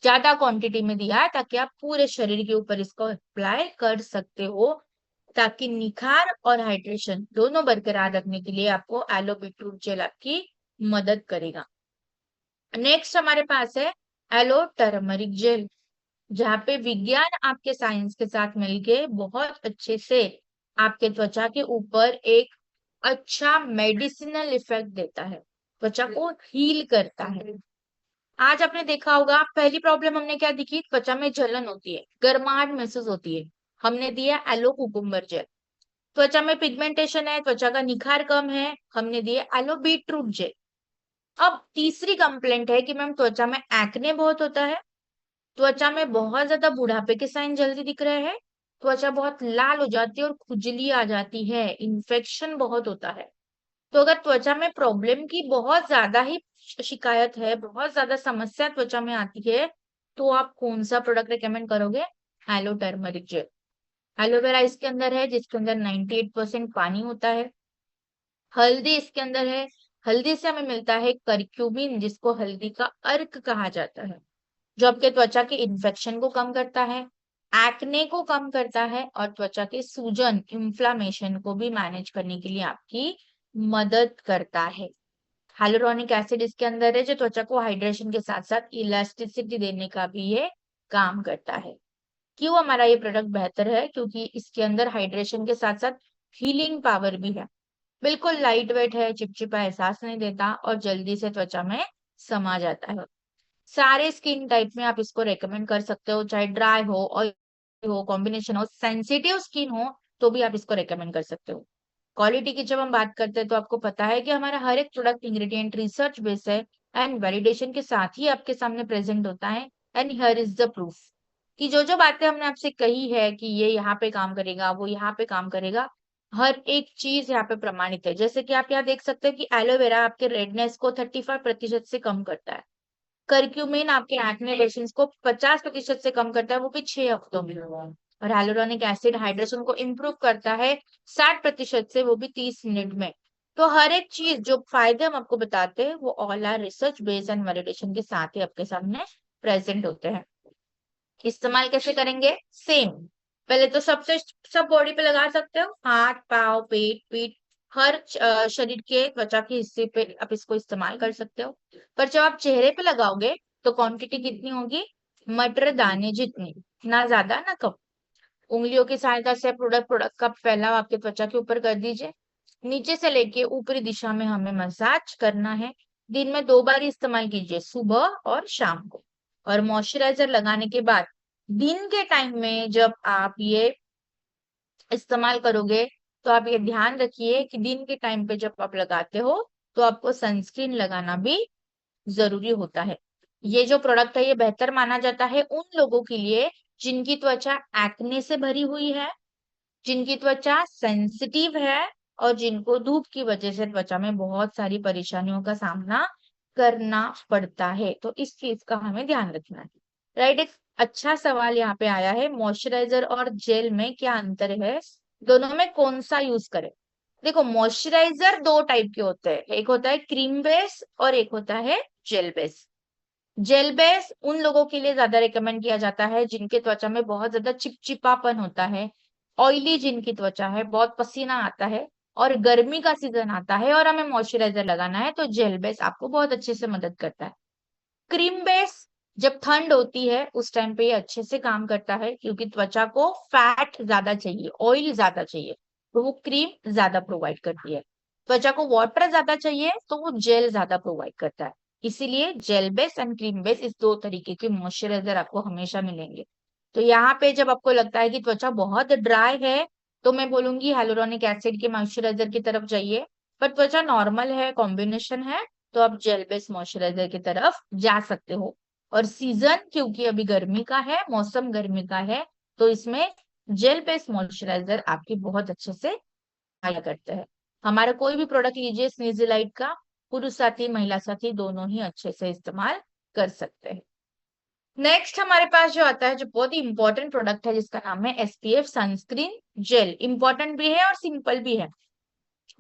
ज्यादा क्वांटिटी में दिया है ताकि आप पूरे शरीर के ऊपर इसको अप्लाई कर सकते हो, ताकि निखार और हाइड्रेशन दोनों बरकरार रखने के लिए आपको एलो बीटरूट जेल आपकी मदद करेगा। नेक्स्ट हमारे पास है एलो टर्मरिक जेल, जहाँ पे विज्ञान आपके साइंस के साथ मिलके बहुत अच्छे से आपके त्वचा के ऊपर एक अच्छा मेडिसिनल इफेक्ट देता है, त्वचा को हील करता है। आज आपने देखा होगा पहली प्रॉब्लम हमने क्या दिखी? त्वचा में जलन होती है, गर्माहट महसूस होती है, हमने दिया एलो कुकुम्बर जेल। त्वचा में पिगमेंटेशन है, त्वचा का निखार कम है, हमने दिया एलो बीटरूट जेल। अब तीसरी कंप्लेंट है कि मैम त्वचा में एक्ने बहुत होता है, त्वचा में बहुत ज्यादा बुढ़ापे के साइन जल्दी दिख रहे हैं, त्वचा बहुत लाल हो जाती है और खुजली आ जाती है, इन्फेक्शन बहुत होता है। तो अगर त्वचा में प्रॉब्लम की बहुत ज्यादा ही शिकायत है, बहुत ज्यादा समस्या त्वचा में आती है, तो आप कौन सा प्रोडक्ट रिकमेंड करोगे? Aloe turmeric gel. एलोवेरा इसके अंदर है, जिसके अंदर 98% पानी होता है। हल्दी इसके अंदर है, हल्दी से हमें मिलता है करक्यूमिन, जिसको हल्दी का अर्क कहा जाता है, जो आपके त्वचा के इन्फेक्शन को कम करता है, एक्ने को कम करता है और त्वचा के सूजन इंफ्लामेशन को भी मैनेज करने के लिए आपकी मदद करता है। हाइलुरोनिक एसिड इसके अंदर है, जो त्वचा को हाइड्रेशन के साथ साथ इलास्टिसिटी देने का भी ये काम करता है। क्यों हमारा ये प्रोडक्ट बेहतर है? क्योंकि इसके अंदर हाइड्रेशन के साथ साथ हीलिंग पावर भी है। बिल्कुल लाइट वेट है, चिपचिपा एहसास नहीं देता और जल्दी से त्वचा में समा जाता है। सारे स्किन टाइप में आप इसको रेकमेंड कर सकते हो, चाहे ड्राई हो, ऑयली हो, कॉम्बिनेशन हो, सेंसिटिव स्किन हो तो भी आप इसको रेकमेंड कर सकते हो। क्वालिटी की जब हम बात करते हैं तो आपको पता है कि हमारा हर एक प्रोडक्ट इंग्रेडिएंट रिसर्च बेस है एंड वैलिडेशन के साथ ही आपके सामने प्रेजेंट होता है। And here is the proof कि जो जो बातें हमने आपसे कही है कि ये यहाँ पे काम करेगा, वो यहाँ पे काम करेगा, हर एक चीज यहाँ पे प्रमाणित है। जैसे कि आप यहाँ देख सकते हैं कि एलोवेरा आपके रेडनेस को 35% से कम करता है, करक्यूमिन आपके एक्ने लेशंस को 50% से कम करता है, वो भी 6 हफ्तों में। और हाइलुरोनिक एसिड हाइड्रेशन को इम्प्रूव करता है 60% से, वो भी 30 मिनट में। तो हर एक चीज जो फायदे हम आपको बताते हैं वो all are research based and validation के साथ ही आपके सामने प्रेजेंट होते हैं। इस्तेमाल कैसे करेंगे? सेम, पहले तो सबसे सब बॉडी पे लगा सकते हो, हाथ, पाँव, पेट, पीठ, हर शरीर के त्वचा के हिस्से पे आप इसको इस्तेमाल कर सकते हो। पर जब आप चेहरे पे लगाओगे तो क्वांटिटी कितनी होगी? मटर दाने जितनी, ना ज्यादा ना कम। उंगलियों की सहायता से प्रोडक्ट प्रोडक्ट का फैलाव आपके त्वचा के ऊपर कर दीजिए। नीचे से लेके ऊपरी दिशा में हमें मसाज करना है। दिन में 2 बार इस्तेमाल कीजिए, सुबह और शाम को। और मॉइस्चराइजर लगाने के बाद दिन के टाइम में जब आप ये इस्तेमाल करोगे तो आप ये ध्यान रखिए कि दिन के टाइम पे जब आप लगाते हो तो आपको सनस्क्रीन लगाना भी जरूरी होता है। ये जो प्रोडक्ट है ये बेहतर माना जाता है उन लोगों के लिए जिनकी त्वचा एक्ने से भरी हुई है, जिनकी त्वचा सेंसिटिव है और जिनको धूप की वजह से त्वचा में बहुत सारी परेशानियों का सामना करना पड़ता है। तो इस चीज का हमें ध्यान रखना है। राइट, एक अच्छा सवाल यहाँ पे आया है, मॉइस्चराइजर और जेल में क्या अंतर है, दोनों में कौन सा यूज करें। देखो, मॉइस्चराइजर दो टाइप के होते हैं, एक होता है क्रीम बेस और एक होता है जेल बेस। जेल बेस उन लोगों के लिए ज्यादा रिकमेंड किया जाता है जिनके त्वचा में बहुत ज्यादा चिपचिपापन होता है, ऑयली जिनकी त्वचा है, बहुत पसीना आता है और गर्मी का सीजन आता है और हमें मॉइस्चराइजर लगाना है, तो जेल बेस आपको बहुत अच्छे से मदद करता है। क्रीम बेस जब ठंड होती है उस टाइम पे ये अच्छे से काम करता है क्योंकि त्वचा को फैट ज्यादा चाहिए, ऑयल ज्यादा चाहिए, तो वो क्रीम ज्यादा प्रोवाइड करती है। त्वचा को वाटर ज्यादा चाहिए तो वो जेल ज्यादा प्रोवाइड करता है। इसीलिए gel base and cream base इस दो तरीके के मॉइस्चराइजर आपको हमेशा मिलेंगे। तो यहाँ पे जब आपको लगता है कि त्वचा बहुत ड्राई है तो मैं बोलूंगी hyaluronic एसिड के मॉइस्चराइजर की तरफ जाइए। पर त्वचा नॉर्मल है, कॉम्बिनेशन है, तो आप जेल बेस मॉइस्चराइजर की तरफ जा सकते हो। और सीजन क्योंकि अभी गर्मी का है, मौसम गर्मी का है, तो इसमें जेल बेस मॉइस्चराइजर आपकी बहुत अच्छे से आया करते हैं। हमारा कोई भी प्रोडक्ट लीजिए स्नेजिलाइट का, पुरुष साथी महिला साथी दोनों ही अच्छे से इस्तेमाल कर सकते हैं। नेक्स्ट हमारे पास जो आता है, जो बहुत ही इंपॉर्टेंट प्रोडक्ट है, जिसका नाम है एसपीएफ सनस्क्रीन जेल। इंपॉर्टेंट भी है और सिंपल भी है।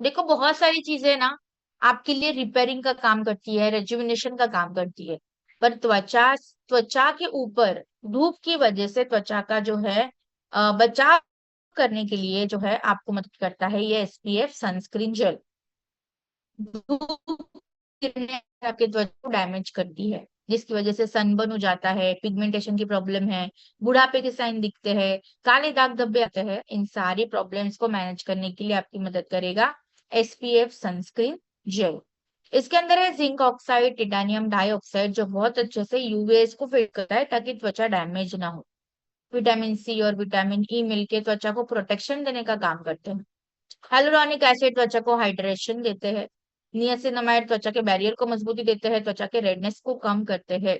देखो, बहुत सारी चीजें ना आपके लिए रिपेयरिंग का काम करती है, रेजुविनेशन का काम करती है, पर त्वचा त्वचा के ऊपर धूप की वजह से त्वचा का जो है बचाव करने के लिए जो है आपको मदद करता है ये एसपीएफ सनस्क्रीन जेल। धूप किरणें आपके त्वचा को डैमेज करती है, जिसकी वजह से सनबर्न हो जाता है, पिगमेंटेशन की प्रॉब्लम है, बुढ़ापे के साइन दिखते हैं, काले दाग धब्बे आते हैं। इन सारी प्रॉब्लम्स को मैनेज करने के लिए आपकी मदद करेगा एसपीएफ सनस्क्रीन जेल। इसके अंदर है जिंक ऑक्साइड, टिटानियम डाइऑक्साइड, जो बहुत अच्छे से यूवीएस को फिल्टर करता है ताकि त्वचा डैमेज ना हो। विटामिन सी और विटामिन ई मिलके त्वचा को प्रोटेक्शन देने का काम करते हैं। हाइलुरोनिक एसिड त्वचा को हाइड्रेशन देते हैं। नियासिनामाइड त्वचा के बैरियर को मजबूती देते हैं, त्वचा के रेडनेस को कम करते हैं।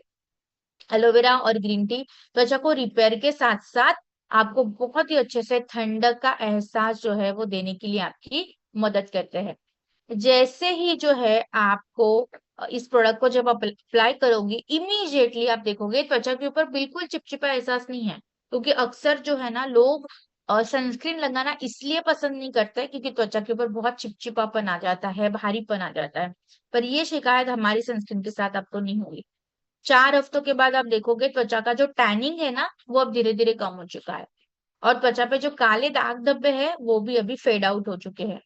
एलोवेरा और ग्रीन टी त्वचा को रिपेयर के साथ साथ आपको बहुत ही अच्छे से ठंडक का एहसास जो है वो देने के लिए आपकी मदद करते हैं। जैसे ही जो है आपको इस प्रोडक्ट को जब आप अप्लाई करोगे, इमीडिएटली आप देखोगे त्वचा के ऊपर बिल्कुल चिपचिपा एहसास नहीं है, क्योंकि अक्सर जो है ना लोग सनस्क्रीन लगाना इसलिए पसंद नहीं करते क्योंकि त्वचा के ऊपर बहुत चिपचिपापन आ जाता है, भारीपन आ जाता है। पर ये शिकायत हमारी सनस्क्रीन के साथ आपको नहीं होगी। 4 हफ्तों के बाद आप देखोगे त्वचा का जो टैनिंग है ना वो अब धीरे धीरे कम हो चुका है और त्वचा पे जो काले दाग धब्बे हैं वो भी अभी फेड आउट हो चुके हैं।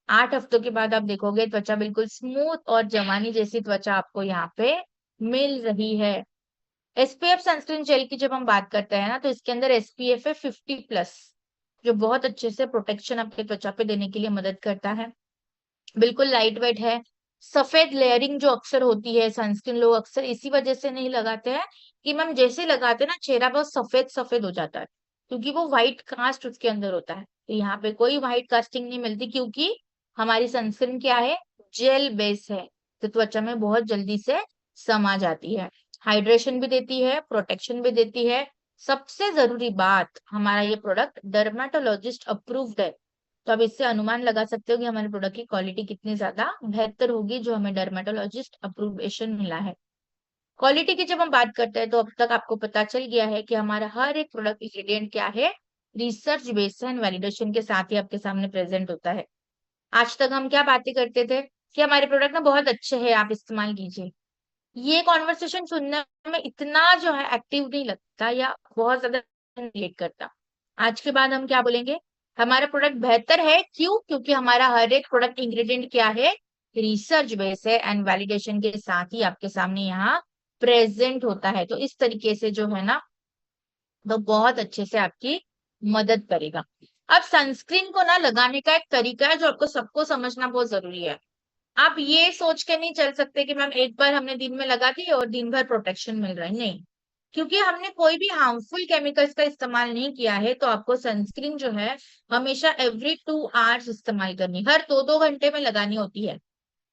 8 हफ्तों के बाद आप देखोगे त्वचा बिल्कुल स्मूथ और जवानी जैसी त्वचा आपको यहाँ पे मिल रही है। एसपीएफ सनस्क्रीन जेल की जब हम बात करते हैं ना तो इसके अंदर एसपीएफ है 50+, जो बहुत अच्छे से प्रोटेक्शन आपके त्वचा पे देने के लिए मदद करता है। बिल्कुल लाइट वेट है। सफेद लेयरिंग जो अक्सर होती है सनस्क्रीन, लोग अक्सर इसी वजह से नहीं लगाते हैं कि मैम जैसे लगाते हैं ना चेहरा बहुत सफेद सफेद हो जाता है, क्योंकि वो व्हाइट कास्ट उसके अंदर होता है। तो यहाँ पे कोई व्हाइट कास्टिंग नहीं मिलती क्योंकि हमारी सनस्क्रीन क्या है, जेल बेस है, तो त्वचा में बहुत जल्दी से समा जाती है, हाइड्रेशन भी देती है, प्रोटेक्शन भी देती है। सबसे जरूरी बात, हमारा ये प्रोडक्ट डर्मेटोलॉजिस्ट अप्रूव्ड है, तो आप इससे अनुमान लगा सकते हो कि हमारे प्रोडक्ट की क्वालिटी कितनी ज्यादा बेहतर होगी, जो हमें डर्मेटोलॉजिस्ट अप्रूवेशन मिला है। क्वालिटी की जब हम बात करते हैं तो अब तक आपको पता चल गया है कि हमारा हर एक प्रोडक्ट इंग्रेडिएंट क्या है, रिसर्च बेस्ड एंड वैलिडेशन के साथ ही आपके सामने प्रेजेंट होता है। आज तक हम क्या बातें करते थे कि हमारे प्रोडक्ट ना बहुत अच्छे हैं, आप इस्तेमाल कीजिए। ये कॉन्वर्सेशन सुनने में इतना जो है एक्टिव नहीं लगता या बहुत ज्यादा रिलेट करता। आज के बाद हम क्या बोलेंगे, हमारा प्रोडक्ट बेहतर है। क्यों? क्योंकि हमारा हर एक प्रोडक्ट इंग्रेडिएंट क्या है, रिसर्च बेस है एंड वैलिडेशन के साथ ही आपके सामने यहाँ प्रेजेंट होता है। तो इस तरीके से जो है ना तो बहुत अच्छे से आपकी मदद करेगा। अब सनस्क्रीन को ना लगाने का एक तरीका है जो आपको सबको समझना बहुत जरूरी है। आप ये सोच के नहीं चल सकते कि मैम एक बार हमने दिन में लगा दी और दिन भर प्रोटेक्शन मिल रहा है, नहीं। क्योंकि हमने कोई भी हार्मफुल केमिकल्स का इस्तेमाल नहीं किया है, तो आपको सनस्क्रीन जो है हमेशा एवरी 2 आवर्स इस्तेमाल करनी, हर 2-2 घंटे में लगानी होती है।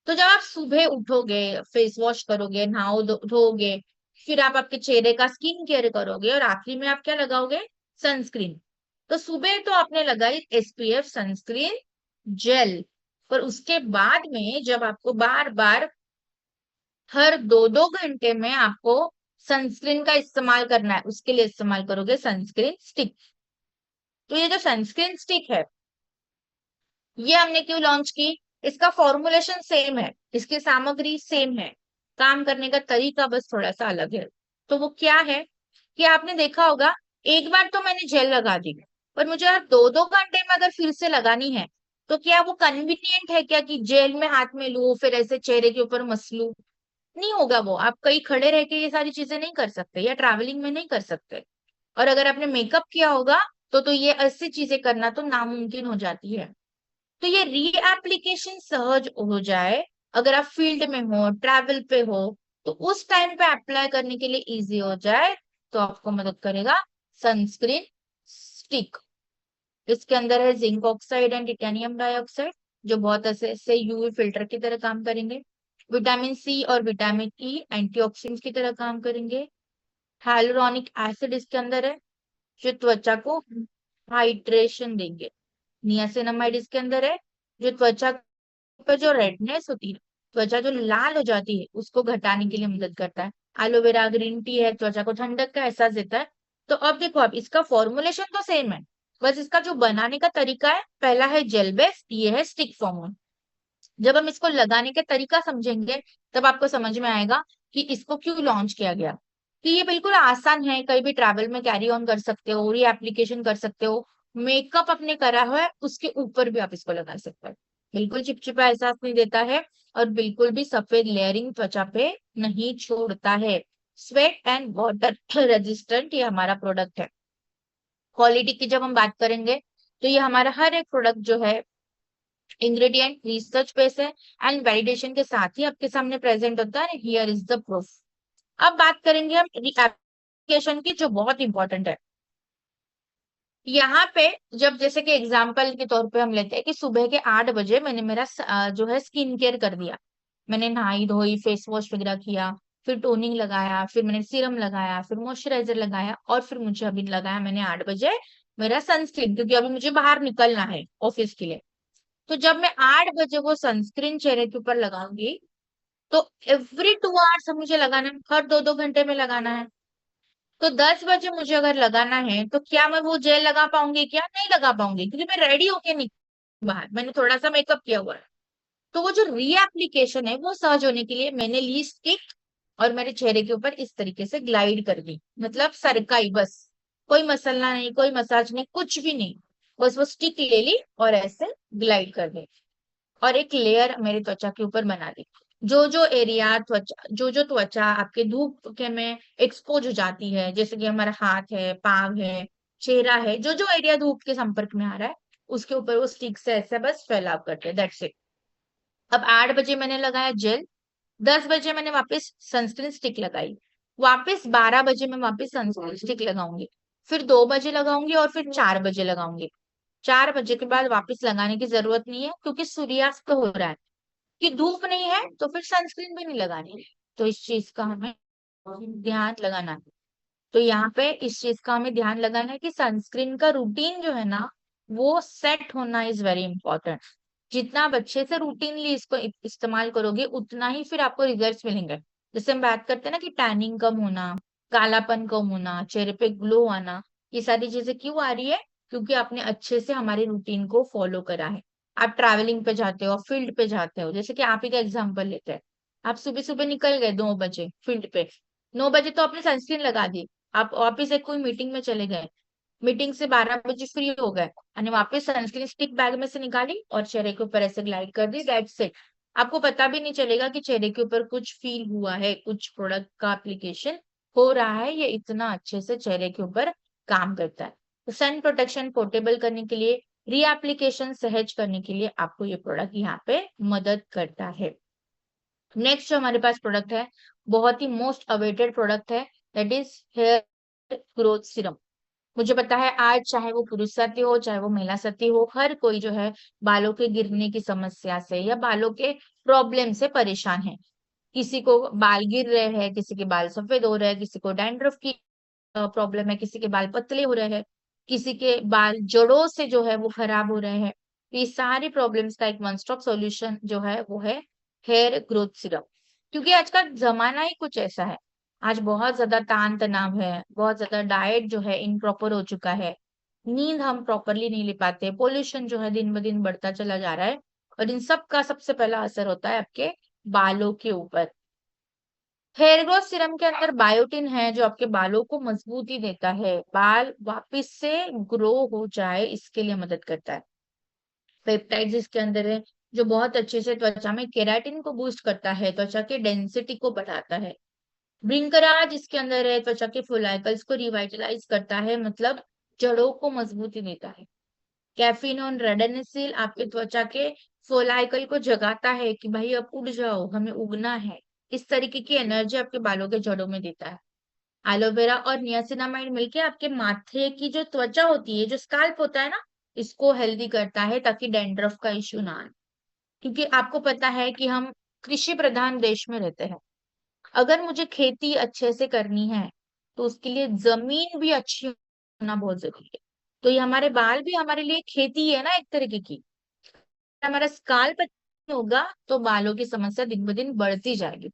तो जब आप सुबह उठोगे, फेस वॉश करोगे, धोगे, फिर आप आपके चेहरे का स्किन केयर करोगे और आखिरी में आप क्या लगाओगे? सनस्क्रीन। तो सुबह तो आपने लगाई एसपीएफ सनस्क्रीन जेल, पर उसके बाद में जब आपको बार बार हर 2-2 घंटे में आपको सनस्क्रीन का इस्तेमाल करना है, उसके लिए इस्तेमाल करोगे सनस्क्रीन स्टिक। तो ये जो सनस्क्रीन स्टिक है, ये हमने क्यों लॉन्च की? इसका फॉर्मुलेशन सेम है, इसकी सामग्री सेम है, काम करने का तरीका बस थोड़ा सा अलग है। तो वो क्या है कि आपने देखा होगा, एक बार तो मैंने जेल लगा दी, पर मुझे हर 2-2 घंटे में अगर फिर से लगानी है, तो क्या वो कन्वीनियंट है क्या कि जेल में हाथ में लू फिर ऐसे चेहरे के ऊपर मसलू? नहीं होगा वो। आप कहीं खड़े रह के ये सारी चीजें नहीं कर सकते, या ट्रैवलिंग में नहीं कर सकते। और अगर आपने मेकअप किया होगा, तो ये ऐसी चीजें करना तो नामुमकिन हो जाती है। तो ये रीएप्लीकेशन सहज हो जाए, अगर आप फील्ड में हो, ट्रैवल पे हो, तो उस टाइम पे अप्लाई करने के लिए इजी हो जाए, तो आपको मदद करेगा सनस्क्रीन स्टिक। इसके अंदर है zinc oxide and titanium dioxide, जो बहुत ऐसे यूवी फिल्टर की तरह काम करेंगे। विटामिन सी और विटामिन ई एंटीऑक्सीडेंट्स की तरह काम करेंगे। हाइलुरोनिक एसिड इसके अंदर है, जो त्वचा को हाइड्रेशन देंगे। नियासिनामाइड इसके अंदर है, जो त्वचा पर जो रेडनेस होती है, त्वचा जो लाल हो जाती है, उसको घटाने के लिए मदद करता है। एलोवेरा ग्रीन टी है, त्वचा को ठंडक का एहसास देता है। तो अब देखो, अब इसका फॉर्मुलेशन तो सेम है, बस इसका जो बनाने का तरीका है, पहला है जेल बेस, ये है स्टिक फॉर्म। जब हम इसको लगाने का तरीका समझेंगे, तब आपको समझ में आएगा कि इसको क्यों लॉन्च किया गया। कि ये बिल्कुल आसान है, कहीं भी ट्रैवल में कैरी ऑन कर सकते हो, री एप्लीकेशन कर सकते हो। मेकअप अपने करा हुआ है उसके ऊपर भी आप इसको लगा सकते हो। बिल्कुल चिपचिपा एहसास नहीं देता है, और बिल्कुल भी सफेद लेयरिंग त्वचा पे नहीं छोड़ता है। स्वेट एंड वाटर रेजिस्टेंट ये हमारा प्रोडक्ट है। क्वालिटी की जब हम बात करेंगे, तो ये हमारा हर एक प्रोडक्ट जो है इंग्रेडिएंट रिसर्च बेस है, एंड वैलिडेशन के साथ ही आपके सामने प्रेजेंट होता है। Here is the proof. अब बात करेंगे हम एप्लीकेशन की, जो बहुत इंपॉर्टेंट है। यहाँ पे जब जैसे कि एग्जाम्पल के तौर पे हम लेते हैं कि सुबह के 8 बजे मैंने मेरा जो है स्किन केयर कर दिया। मैंने नहाई धोई, फेस वॉश वगैरह किया, फिर टोनिंग लगाया, फिर मैंने सीरम लगाया, फिर मॉइस्चराइजर लगाया, और फिर मुझे अभी लगाया मैंने 8 बजे मेरा सनस्क्रीन, क्योंकि अभी मुझे बाहर निकलना है ऑफिस के लिए। तो जब मैं 8 बजे वो सनस्क्रीन चेहरे के ऊपर लगाऊंगी, तो एवरी 2 आवर्स मुझे लगाना है, हर 2-2 घंटे में लगाना है। तो 10 बजे मुझे अगर लगाना है, तो क्या मैं वो जेल लगा पाऊंगी? क्या नहीं लगा पाऊंगी, क्योंकि मैं रेडी होके नहीं, बाहर मैंने थोड़ा सा मेकअप किया हुआ है। तो वो जो रीएप्लीकेशन है, वो सहज होने के लिए मैंने ली स्टिक, और मेरे चेहरे के ऊपर इस तरीके से ग्लाइड कर दी, मतलब सरकाई बस। कोई मसलना नहीं, कोई मसाज नहीं, कुछ भी नहीं। बस वो स्टिक ले ली और ऐसे ग्लाइड कर दी, और एक लेयर मेरी त्वचा के ऊपर बना दी। जो जो एरिया त्वचा, जो जो त्वचा आपके धूप के में एक्सपोज हो जाती है, जैसे कि हमारा हाथ है, पाँव है, चेहरा है, जो जो एरिया धूप के संपर्क में आ रहा है, उसके ऊपर वो स्टिक से ऐसे बस फैलाव करते हैं, दैट्स इट। अब 8 बजे मैंने लगाया जेल, 10 बजे मैंने वापस सनस्क्रीन स्टिक लगाई, वापस 12 बजे मैं वापस सनस्क्रीन स्टिक लगाऊंगी, फिर 2 बजे लगाऊंगी, और फिर 4 बजे लगाऊंगी। 4 बजे के बाद वापस लगाने की जरूरत नहीं है, क्योंकि सूर्यास्त हो रहा है, कि धूप नहीं है, तो फिर सनस्क्रीन भी नहीं लगानी है। तो इस चीज का हमें ध्यान लगाना है। तो यहाँ पे इस चीज का हमें ध्यान लगाना है कि सनस्क्रीन का रूटीन जो है ना, वो सेट होना इज वेरी इंपॉर्टेंट। जितना आप अच्छे से रूटीनली इसको इस्तेमाल करोगे, उतना ही फिर आपको रिजल्ट्स मिलेंगे। जैसे हम बात करते हैं ना कि टैनिंग कम होना, कालापन कम होना, चेहरे पे ग्लो आना, ये सारी चीजें क्यों आ रही है? क्योंकि आपने अच्छे से हमारे रूटीन को फॉलो करा है। आप ट्रैवलिंग पे जाते हो, फील्ड पे जाते हो, जैसे कि आप ही का एग्जाम्पल लेते हैं। आप सुबह सुबह निकल गए 2 बजे फील्ड पे, 9 बजे तो आपने सनस्क्रीन लगा दी। आप ऑफिस से कोई मीटिंग में चले गए, मीटिंग से 12 बजे फ्री हो गए, और वापस सनस्क्रीन स्टिक बैग में से निकाली और चेहरे के ऊपर ऐसे ग्लाइड कर दी, दैट्स इट। आपको पता भी नहीं चलेगा कि चेहरे के ऊपर कुछ फील हुआ है, कुछ प्रोडक्ट का एप्लीकेशन हो रहा है। ये इतना अच्छे से चेहरे के ऊपर काम करता है। तो सन प्रोटेक्शन पोर्टेबल करने के लिए, रीएप्लीकेशन सहज करने के लिए आपको ये प्रोडक्ट यहाँ पे मदद करता है। नेक्स्ट जो हमारे पास प्रोडक्ट है, बहुत ही मोस्ट अवेटेड प्रोडक्ट है, that is here growth serum. मुझे पता है आज चाहे वो पुरुष साथी हो चाहे वो महिला साथी हो, हर कोई जो है बालों के गिरने की समस्या से या बालों के प्रॉब्लम से परेशान है। किसी को बाल गिर रहे हैं, किसी के बाल सफेद हो रहे हैं, किसी को डैंड्रफ की प्रॉब्लम है, किसी के बाल पतले हो रहे हैं, किसी के बाल जड़ों से जो है वो खराब हो रहे हैं। तो ये सारी प्रॉब्लम्स का एक वन स्टॉप सॉल्यूशन जो है वो है हेयर ग्रोथ सिरम। क्योंकि आज का जमाना ही कुछ ऐसा है। आज बहुत ज्यादा तान तनाव है, बहुत ज्यादा डाइट जो है इनप्रॉपर हो चुका है, नींद हम प्रॉपरली नहीं ले पाते, पोल्यूशन जो है दिन ब दिन बढ़ता चला जा रहा है, और इन सब का सबसे पहला असर होता है आपके बालों के ऊपर। हेयर ग्रोथ सीरम के अंदर बायोटिन है जो आपके बालों को मजबूती देता है, बाल वापस से ग्रो हो जाए इसके लिए मदद करता है। पेप्टाइड्स इसके अंदर है जो बहुत अच्छे से त्वचा में केराटिन को बूस्ट करता है, त्वचा के डेंसिटी को बढ़ाता है। ब्रिंकराज इसके अंदर है, त्वचा के फोलाइकल्स को रिवाइटलाइज करता है, मतलब जड़ों को मजबूती देता है। कैफीन और रेडनिसिल आपके त्वचा के फोलाइकल को जगाता है कि भाई अब उड़ जाओ, हमें उगना है। इस तरीके की एनर्जी आपके बालों के जड़ों में देता है। एलोवेरा और नियासिनामाइड मिलके आपके माथे की जो त्वचा होती है, जो स्काल्प होता है ना, इसको हेल्दी करता है ताकि डैंड्रफ का इश्यू ना आए। क्योंकि आपको पता है कि हम कृषि प्रधान देश में रहते हैं। अगर मुझे खेती अच्छे से करनी है तो उसके लिए जमीन भी अच्छी होना बहुत जरूरी है। तो ये हमारे बाल भी हमारे लिए खेती है ना एक तरीके की। हमारा स्काल्प अच्छा होगा तो बालों की समस्या दिन ब दिन बढ़ती जाएगी।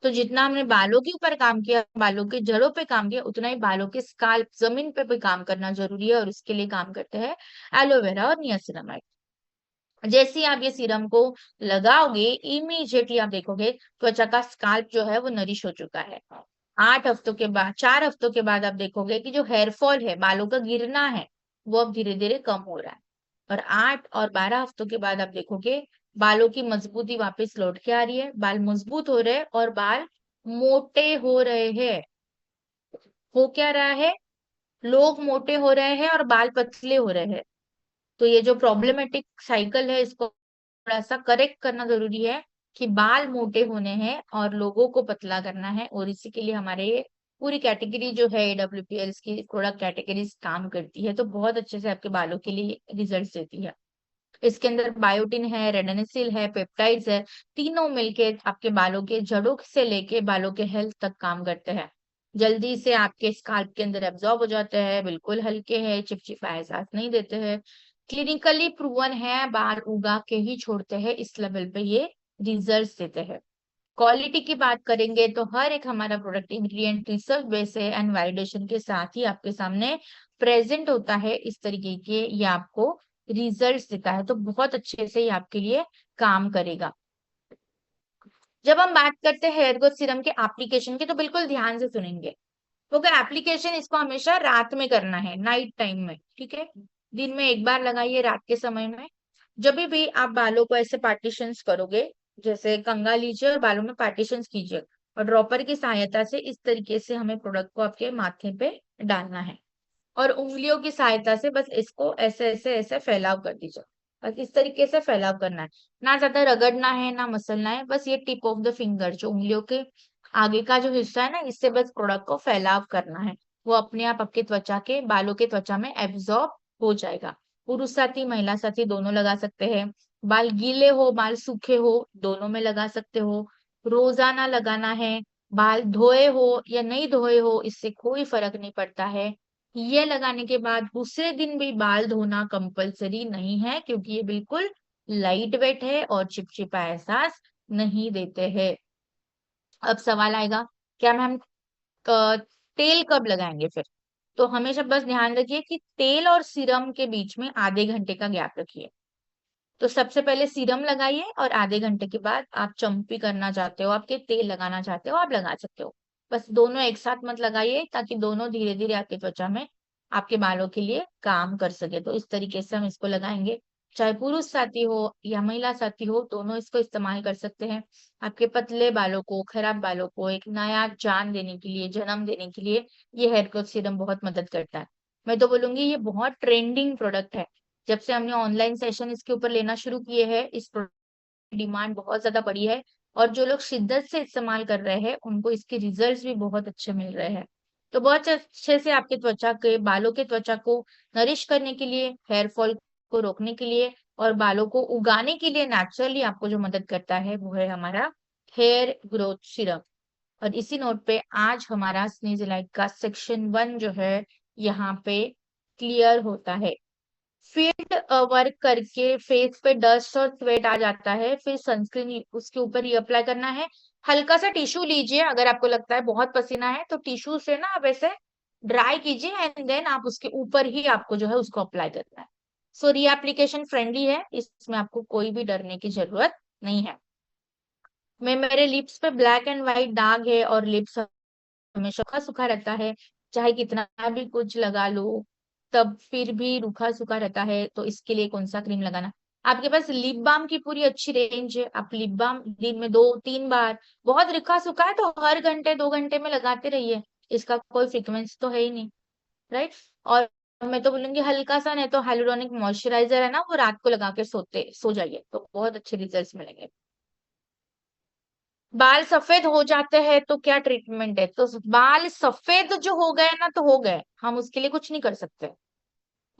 तो जितना हमने बालों के ऊपर काम किया, बालों के जड़ों पे काम किया, उतना ही बालों के स्काल्प जमीन पे भी काम करना जरूरी है, और उसके लिए काम करते हैं एलोवेरा और नियासिनामाइड। जैसे ही आप ये सीरम को लगाओगे, इमीडिएटली आप देखोगे त्वचा का स्काल्प जो है वो नरिश हो चुका है। 8 हफ्तों के बाद, 4 हफ्तों के बाद आप देखोगे कि जो हेयर फॉल है, बालों का गिरना है, वो अब धीरे धीरे कम हो रहा है। और 8 और 12 हफ्तों के बाद आप देखोगे बालों की मजबूती वापस लौट के आ रही है, बाल मजबूत हो रहे हैं और बाल मोटे हो रहे हैं। हो क्या रहा है? लोग मोटे हो रहे हैं और बाल पतले हो रहे हैं। तो ये जो प्रॉब्लमेटिक साइकिल है इसको थोड़ा सा करेक्ट करना जरूरी है कि बाल मोटे होने हैं और लोगों को पतला करना है, और इसी के लिए हमारे ये पूरी कैटेगरी जो है AWPLs की प्रोडक्ट कैटेगरीज काम करती है, तो बहुत अच्छे से आपके बालों के लिए रिजल्ट देती है। इसके अंदर बायोटिन है, रेडनिसिल है, पेप्टाइड्स है, तीनों मिलके आपके बालों के जड़ों से लेके बालों के हेल्थ तक काम करते हैं। जल्दी से आपके स्काल्प के अंदर एब्जॉर्ब हो जाते हैं, बिल्कुल हल्के हैं, चिपचिपा एहसास नहीं देते हैं। क्लिनिकली प्रूवन है, बाल उगा के ही छोड़ते हैं, इस लेवल पे ये रिजल्ट्स देते हैं। क्वालिटी की बात करेंगे तो हर एक हमारा प्रोडक्ट इंग्रेडिएंट रिसर्च बेस है एंड वैलिडेशन के साथ ही आपके सामने प्रेजेंट होता है। इस तरीके के ये आपको रिजल्ट्स देता है, तो बहुत अच्छे से ये आपके लिए काम करेगा। जब हम बात करते हैं हेयर ग्रोथ सीरम के एप्लीकेशन की, तो बिल्कुल ध्यान से सुनेंगे, क्योंकि एप्लीकेशन इसको हमेशा रात में करना है, नाइट टाइम में, ठीक है। दिन में एक बार लगाइए, रात के समय में। जब भी आप बालों को ऐसे पार्टीशंस करोगे, जैसे कंघा लीजिए और बालों में पार्टीशंस कीजिए, और ड्रॉपर की सहायता से इस तरीके से हमें प्रोडक्ट को आपके माथे पे डालना है, और उंगलियों की सहायता से बस इसको ऐसे ऐसे ऐसे फैलाव कर दीजिए। बस इस तरीके से फैलाव करना है, ना ज्यादा रगड़ना है ना मसलना है, बस ये टिप ऑफ द फिंगर जो उंगलियों के आगे का जो हिस्सा है ना, इससे बस प्रोडक्ट को फैलाव करना है। वो अपने आप आपके त्वचा के, बालों के त्वचा में एब्जॉर्ब हो जाएगा। पुरुष साथी महिला साथी दोनों लगा सकते हैं। बाल गीले हो बाल सूखे हो, दोनों में लगा सकते हो। रोजाना लगाना है, बाल धोए हो या नहीं धोए हो, इससे कोई फर्क नहीं पड़ता है। ये लगाने के बाद दूसरे दिन भी बाल धोना कंपलसरी नहीं है, क्योंकि ये बिल्कुल लाइट वेट है और चिपचिपा एहसास नहीं देते हैं। अब सवाल आएगा, क्या मैम तेल कब लगाएंगे फिर? तो हमेशा बस ध्यान रखिए कि तेल और सीरम के बीच में आधे घंटे का गैप रखिए। तो सबसे पहले सीरम लगाइए और आधे घंटे के बाद आप चम्पी करना चाहते हो, आपके तेल लगाना चाहते हो, आप लगा सकते हो। बस दोनों एक साथ मत लगाइए, ताकि दोनों धीरे धीरे आपके त्वचा में आपके बालों के लिए काम कर सके। तो इस तरीके से हम इसको लगाएंगे। चाहे पुरुष साथी हो या महिला साथी हो, दोनों इसको इस्तेमाल कर सकते हैं। आपके पतले बालों को, खराब बालों को एक नया जान देने के लिए, जन्म देने के लिए ये हेयर ग्रोथ सीरम बहुत मदद करता है। मैं तो बोलूंगी ये बहुत ट्रेंडिंग प्रोडक्ट है। जब से हमने ऑनलाइन सेशन इसके ऊपर लेना शुरू किए हैं, इस प्रोडक्ट की डिमांड बहुत ज्यादा बढ़ी है, और जो लोग शिद्दत से इस्तेमाल कर रहे हैं उनको इसके रिजल्ट्स भी बहुत अच्छे मिल रहे हैं। तो बहुत अच्छे से आपके त्वचा के बालों के त्वचा को नरिश करने के लिए, हेयर फॉल को रोकने के लिए और बालों को उगाने के लिए नेचुरली आपको जो मदद करता है वो है हमारा हेयर ग्रोथ सीरम। और इसी नोट पे आज हमारा स्नीजलाइट का सेक्शन 1 जो है यहाँ पे क्लियर होता है। फील्ड वर्क करके फेस पे डस्ट और स्वेट आ जाता है, फिर सनस्क्रीन उसके ऊपर ही अप्लाई करना है। हल्का सा टिश्यू लीजिए, अगर आपको लगता है बहुत पसीना है तो टिश्यू से ना आप ऐसे ड्राई कीजिए एंड देन आप उसके ऊपर ही आपको जो है उसको अप्लाई करना है। सो रीएप्लीकेशन फ्रेंडली है, इसमें आपको कोई भी डरने की जरूरत नहीं है। मैं मेरे लिप्स पे ब्लैक एंड व्हाइट दाग है और लिप्स हमेशा सूखा सूखा रहता है, चाहे कितना भी कुछ लगा लो तब फिर भी रूखा सूखा रहता है, तो इसके लिए कौन सा क्रीम लगाना। आपके पास लिप बाम की पूरी अच्छी रेंज है, आप लिप बाम दिन में 2-3 बार, बहुत रूखा सूखा है तो हर घंटे 2 घंटे में लगाते रहिए, इसका कोई फ्रीक्वेंसी तो है ही नहीं, राइट। और मैं तो बोलूंगी हल्का सा, नहीं तो हाइलुरोनिक मॉइस्चराइजर है ना, वो रात को लगा के सो जाइए तो बहुत अच्छे रिजल्ट मिलेंगे। बाल सफेद हो जाते हैं तो क्या ट्रीटमेंट है, तो बाल सफेद जो हो गए ना तो हो गए, हम उसके लिए कुछ नहीं कर सकते।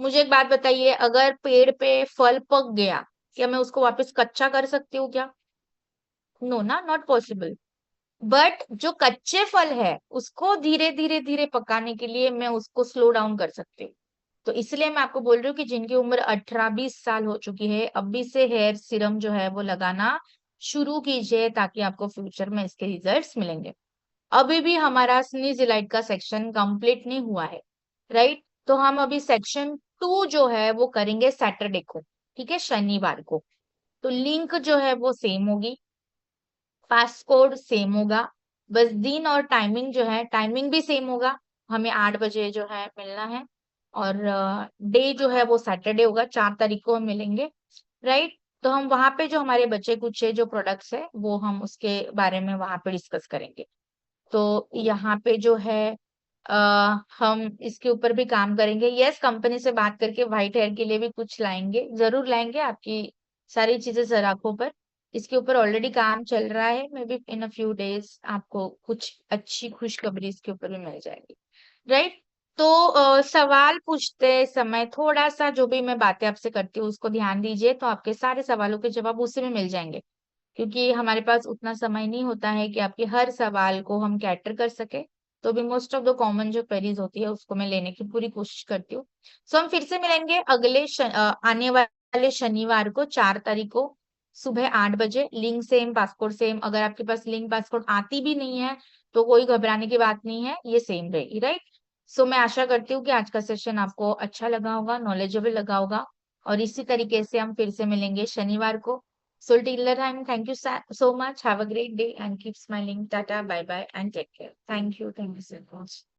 मुझे एक बात बताइए, अगर पेड़ पे फल पक गया, क्या मैं उसको वापस कच्चा कर सकती हूँ क्या? नो ना, नॉट पॉसिबल। बट जो कच्चे फल है उसको धीरे धीरे धीरे पकाने के लिए मैं उसको स्लो डाउन कर सकती हूँ। तो इसलिए मैं आपको बोल रही हूँ कि जिनकी उम्र 18-20 साल हो चुकी है, अभी से हेयर सीरम जो है वो लगाना शुरू कीजिए, ताकि आपको फ्यूचर में इसके रिजल्ट्स मिलेंगे। अभी भी हमारा स्नीजिलाइट का सेक्शन कंप्लीट नहीं हुआ है, राइट। तो हम अभी सेक्शन 2 जो है वो करेंगे सैटरडे को, ठीक है, शनिवार को। तो लिंक जो है वो सेम होगी, पासकोड सेम होगा, बस दिन और टाइमिंग जो है, टाइमिंग भी सेम होगा, हमें 8 बजे जो है मिलना है। और डे जो है वो सैटरडे होगा, 4 तारीख को हम मिलेंगे, राइट। तो हम वहां पे जो हमारे बचे कुछ जो प्रोडक्ट्स है वो हम उसके बारे में वहां पे डिस्कस करेंगे। तो यहाँ पे जो है हम इसके ऊपर भी काम करेंगे। यस, कंपनी से बात करके व्हाइट हेयर के लिए भी कुछ लाएंगे, जरूर लाएंगे, आपकी सारी चीजें सर आंखों पर। इसके ऊपर ऑलरेडी काम चल रहा है, may be in a few days आपको कुछ अच्छी खुशखबरी इसके ऊपर भी मिल जाएगी, राइट। तो सवाल पूछते समय थोड़ा सा जो भी मैं बातें आपसे करती हूँ उसको ध्यान दीजिए, तो आपके सारे सवालों के जवाब उसी में मिल जाएंगे। क्योंकि हमारे पास उतना समय नहीं होता है कि आपके हर सवाल को हम कैटर कर सके, तो भी मोस्ट ऑफ द कॉमन जो क्वेरीज होती है उसको मैं लेने की पूरी कोशिश करती हूँ। सो हम फिर से मिलेंगे आने वाले शनिवार को 4 तारीख को सुबह 8 बजे। Link same, passport same. अगर आपके पास लिंक पासपोर्ट आती भी नहीं है तो कोई घबराने की बात नहीं है, ये सेम रहेगी, राइट। सो मैं आशा करती हूँ कि आज का सेशन आपको अच्छा लगा होगा, नॉलेजेबल लगा होगा, और इसी तरीके से हम फिर से मिलेंगे शनिवार को। So till the time, thank you so much. Have a great day and keep smiling. Tata, bye bye, and take care. Thank you so much.